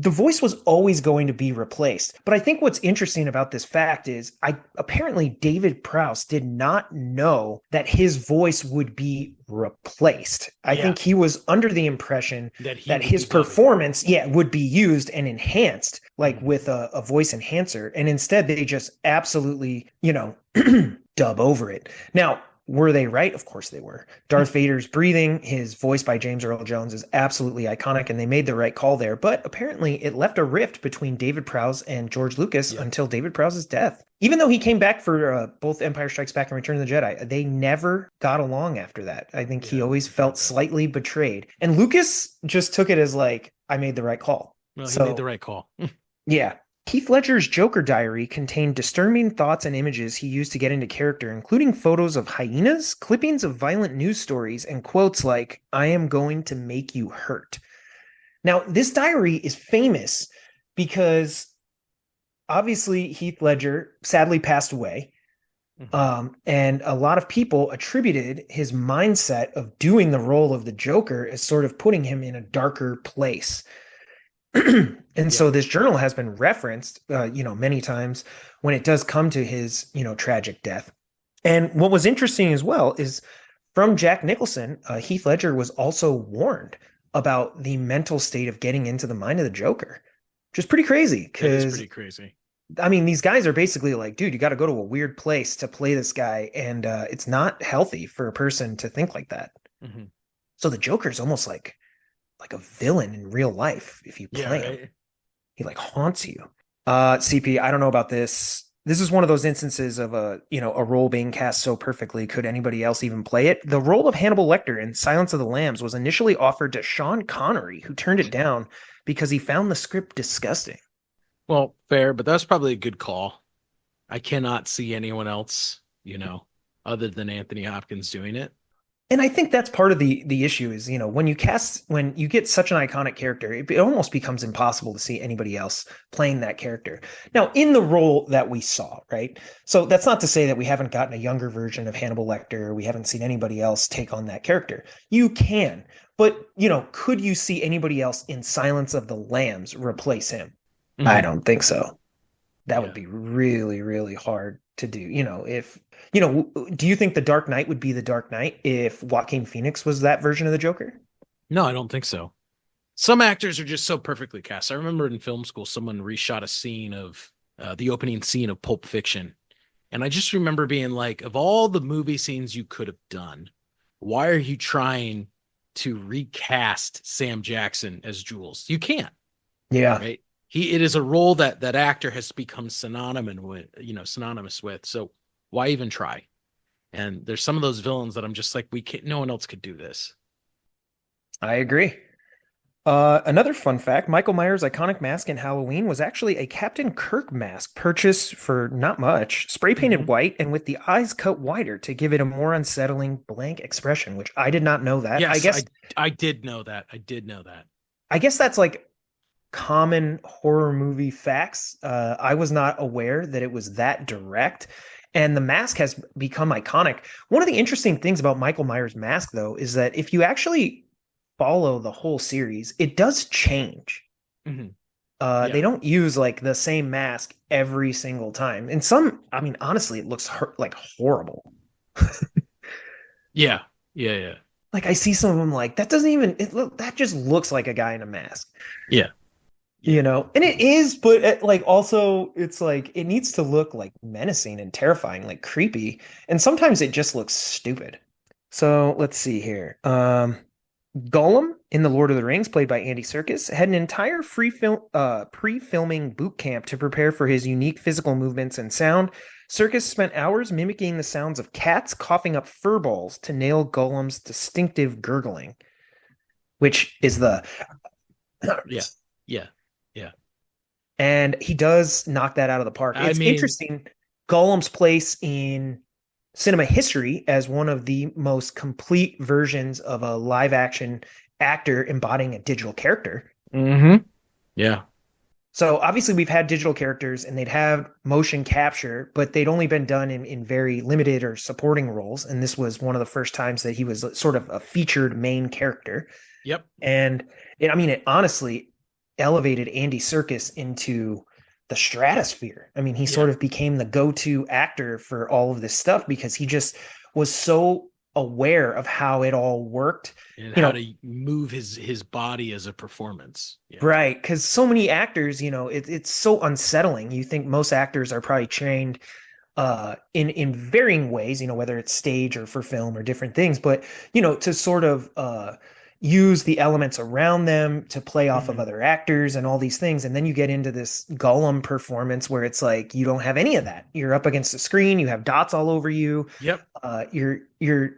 the voice was always going to be replaced. But I think what's interesting about this fact is apparently David Prowse did not know that his voice would be replaced. I think he was under the impression that his performance, would be used and enhanced like with a voice enhancer. And instead they just absolutely, dub over it. Now, were they right? Of course they were. Darth Vader's breathing, his voice by James Earl Jones, is absolutely iconic, and they made the right call there. But apparently, it left a rift between David Prowse and George Lucas until David Prowse's death. Even though he came back for both Empire Strikes Back and Return of the Jedi, they never got along after that. I think he always felt slightly betrayed. And Lucas just took it as like, I made the right call. Well, he made the right call. Yeah. Heath Ledger's Joker diary contained disturbing thoughts and images he used to get into character, including photos of hyenas, clippings of violent news stories, and quotes like, "I am going to make you hurt." Now, this diary is famous because obviously Heath Ledger sadly passed away. And a lot of people attributed his mindset of doing the role of the Joker as sort of putting him in a darker place. And so this journal has been referenced, many times when it does come to his, tragic death. And what was interesting as well is from Jack Nicholson, Heath Ledger was also warned about the mental state of getting into the mind of the Joker, which is pretty crazy. Because it's pretty crazy. I mean, these guys are basically like, dude, you got to go to a weird place to play this guy, and it's not healthy for a person to think like that. Mm-hmm. So the Joker is almost like a villain in real life if you play him. He like haunts you. CP, I don't know about this. This is one of those instances of a role being cast so perfectly. Could anybody else even play it? The role of Hannibal Lecter in Silence of the Lambs was initially offered to Sean Connery, who turned it down because he found the script disgusting. Well, fair, but that's probably a good call. I cannot see anyone else, other than Anthony Hopkins doing it. And I think that's part of the issue is, when you get such an iconic character, it almost becomes impossible to see anybody else playing that character. Now, in the role that we saw, right? So that's not to say that we haven't gotten a younger version of Hannibal Lecter. We haven't seen anybody else take on that character. You can, but, could you see anybody else in Silence of the Lambs replace him? Mm-hmm. I don't think so. That would be really, really hard to do. Do you think The Dark Knight would be The Dark Knight if Joaquin Phoenix was that version of the Joker? No, I don't think so. Some actors are just so perfectly cast. I remember in film school, someone reshot a scene of the opening scene of Pulp Fiction. And I just remember being like, of all the movie scenes you could have done, why are you trying to recast Sam Jackson as Jules? You can't. Yeah. Right. It is a role that actor has become synonymous with. So why even try? And there's some of those villains that I'm just like, no one else could do this. I agree. Another fun fact, Michael Myers' iconic mask in Halloween was actually a Captain Kirk mask purchased for not much, spray painted Hmm. white and with the eyes cut wider to give it a more unsettling blank expression, which I did not know that. Yes, I did know that. I did know that. I guess that's like common horror movie facts. I was not aware that it was that direct. And the mask has become iconic. One of the interesting things about Michael Myers' mask, though, is that if you actually follow the whole series, it does change. Hmm. They Yeah. don't use like the same mask every single time. And some, I mean, honestly, it looks like horrible. Yeah. Yeah. Yeah. Like I see some of them like that doesn't even that just looks like a guy in a mask. Yeah. Yeah. You know, and it is, but like also it's like it needs to look like menacing and terrifying, like creepy, and sometimes it just looks stupid. So let's see here. Gollum in The Lord of the Rings, played by Andy Serkis, had an entire pre-filming boot camp to prepare for his unique physical movements and sound. Serkis spent hours mimicking the sounds of cats coughing up fur balls to nail Gollum's distinctive gurgling, which is the Yeah. Yeah. Yeah. and he does knock that out of the park. I It's mean, interesting. Gollum's place in cinema history as one of the most complete versions of a live action actor embodying a digital character. hmm yeah. So obviously we've had digital characters and they'd have motion capture, but they'd only been done in very limited or supporting roles. And this was one of the first times that he was sort of a featured main character. Yep. And I mean, it honestly elevated Andy Serkis into the stratosphere. I mean, he Yeah. sort of became the go-to actor for all of this stuff because he just was so aware of how it all worked. And You how know, to move his body as a performance. Yeah. right? Because so many actors, you know, it's so unsettling. You think most actors are probably trained in varying ways, you know, whether it's stage or for film or different things, but you know, to sort of use the elements around them to play off of Hmm. other actors and all these things. And then you get into this Gollum performance where it's like you don't have any of that. You're up against the screen, you have dots all over you. Yep. You're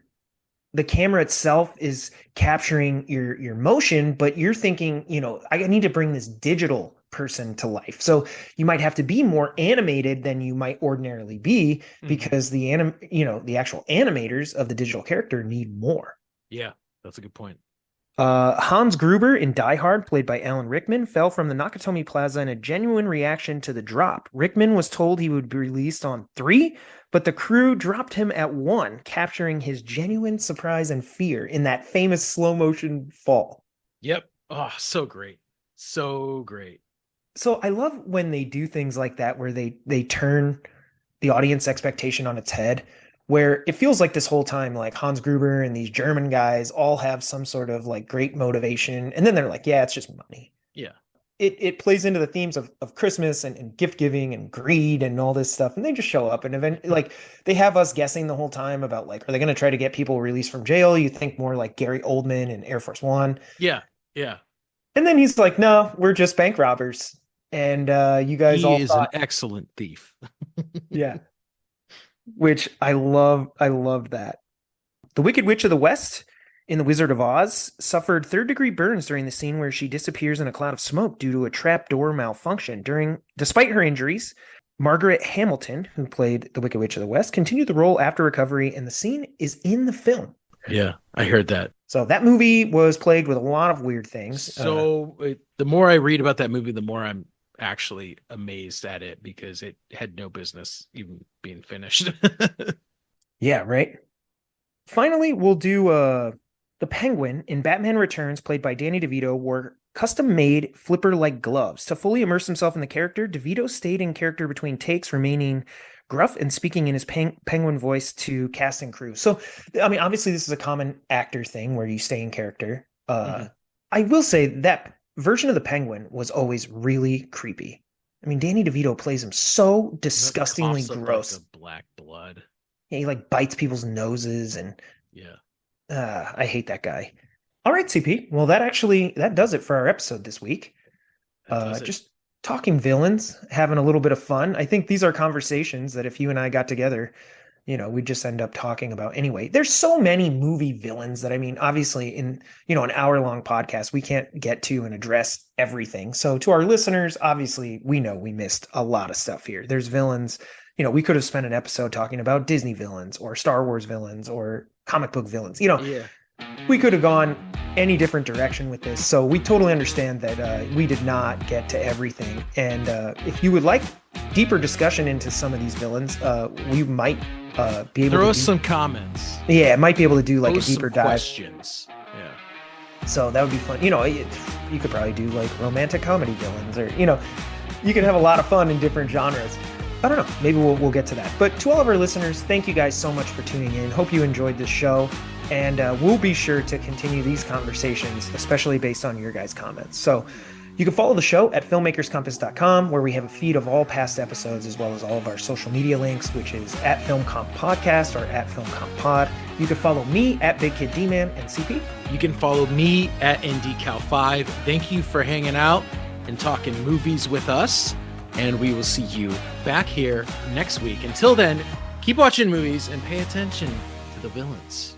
the camera itself is capturing your motion, but you're thinking, you know, I need to bring this digital person to life. So you might have to be more animated than you might ordinarily be Hmm. because the actual animators of the digital character need more. Yeah. That's a good point. Hans Gruber in Die Hard, played by Alan Rickman, fell from the Nakatomi Plaza in a genuine reaction to the drop. Rickman was told he would be released on 3, but the crew dropped him at 1, capturing his genuine surprise and fear in that famous slow motion fall. Yep. Oh, so great. So great. So I love when they do things like that where they turn the audience expectation on its head, where it feels like this whole time like Hans Gruber and these German guys all have some sort of like great motivation, and then they're like, yeah, it's just money. Yeah. It plays into the themes of Christmas and gift giving and greed and all this stuff, and they just show up and eventually like they have us guessing the whole time about like are they going to try to get people released from jail? You think more like Gary Oldman and Air Force One, Yeah. Yeah. and then he's like, no, we're just bank robbers, and you guys He all is an thought, excellent thief. yeah, which I love. I love that. The Wicked Witch of the West in The Wizard of Oz suffered third-degree burns during the scene where she disappears in a cloud of smoke due to a trapdoor malfunction. Despite her injuries, Margaret Hamilton, who played the Wicked Witch of the West, continued the role after recovery, and the scene is in the film. Yeah. I heard that. So that movie was plagued with a lot of weird things. The more I read about that movie, the more I'm actually amazed at it because it had no business even being finished. Yeah, right. Finally, we'll do the Penguin in Batman Returns, played by Danny DeVito, wore custom-made flipper-like gloves. To fully immerse himself in the character, DeVito stayed in character between takes, remaining gruff and speaking in his penguin voice to cast and crew. So, I mean, obviously, this is a common actor thing where you stay in character. Mhm. I will say that version of the Penguin was always really creepy. I mean, Danny DeVito plays him so disgustingly Coughs up, like, gross. the black blood. Yeah, he like bites people's noses and Yeah. I hate that guy. All right, CP. Well, that does it for our episode this week. That does it. Just talking villains, having a little bit of fun. I think these are conversations that if you and I got together, we just end up talking about anyway. There's so many movie villains that, I mean, obviously in, an hour-long podcast, we can't get to and address everything. So to our listeners, obviously, we know we missed a lot of stuff here. There's villains, we could have spent an episode talking about Disney villains or Star Wars villains or comic book villains. Yeah. We could have gone any different direction with this. So we totally understand that we did not get to everything. And if you would like deeper discussion into some of these villains, we might be able throw to some comments. Yeah, might be able to do like Pose a deeper some dive. questions. Yeah. So that would be fun. You could probably do like romantic comedy villains, or you could have a lot of fun in different genres. I don't know. Maybe we'll get to that. But to all of our listeners, thank you guys so much for tuning in. Hope you enjoyed this show. And we'll be sure to continue these conversations, especially based on your guys' comments. So you can follow the show at filmmakerscompass.com, where we have a feed of all past episodes, as well as all of our social media links, which is at Film Comp Podcast or at Film Comp Pod. You can follow me at Big Kid D-Man, and CP. You can follow me at NDCal5. Thank you for hanging out and talking movies with us. And we will see you back here next week. Until then, keep watching movies and pay attention to the villains.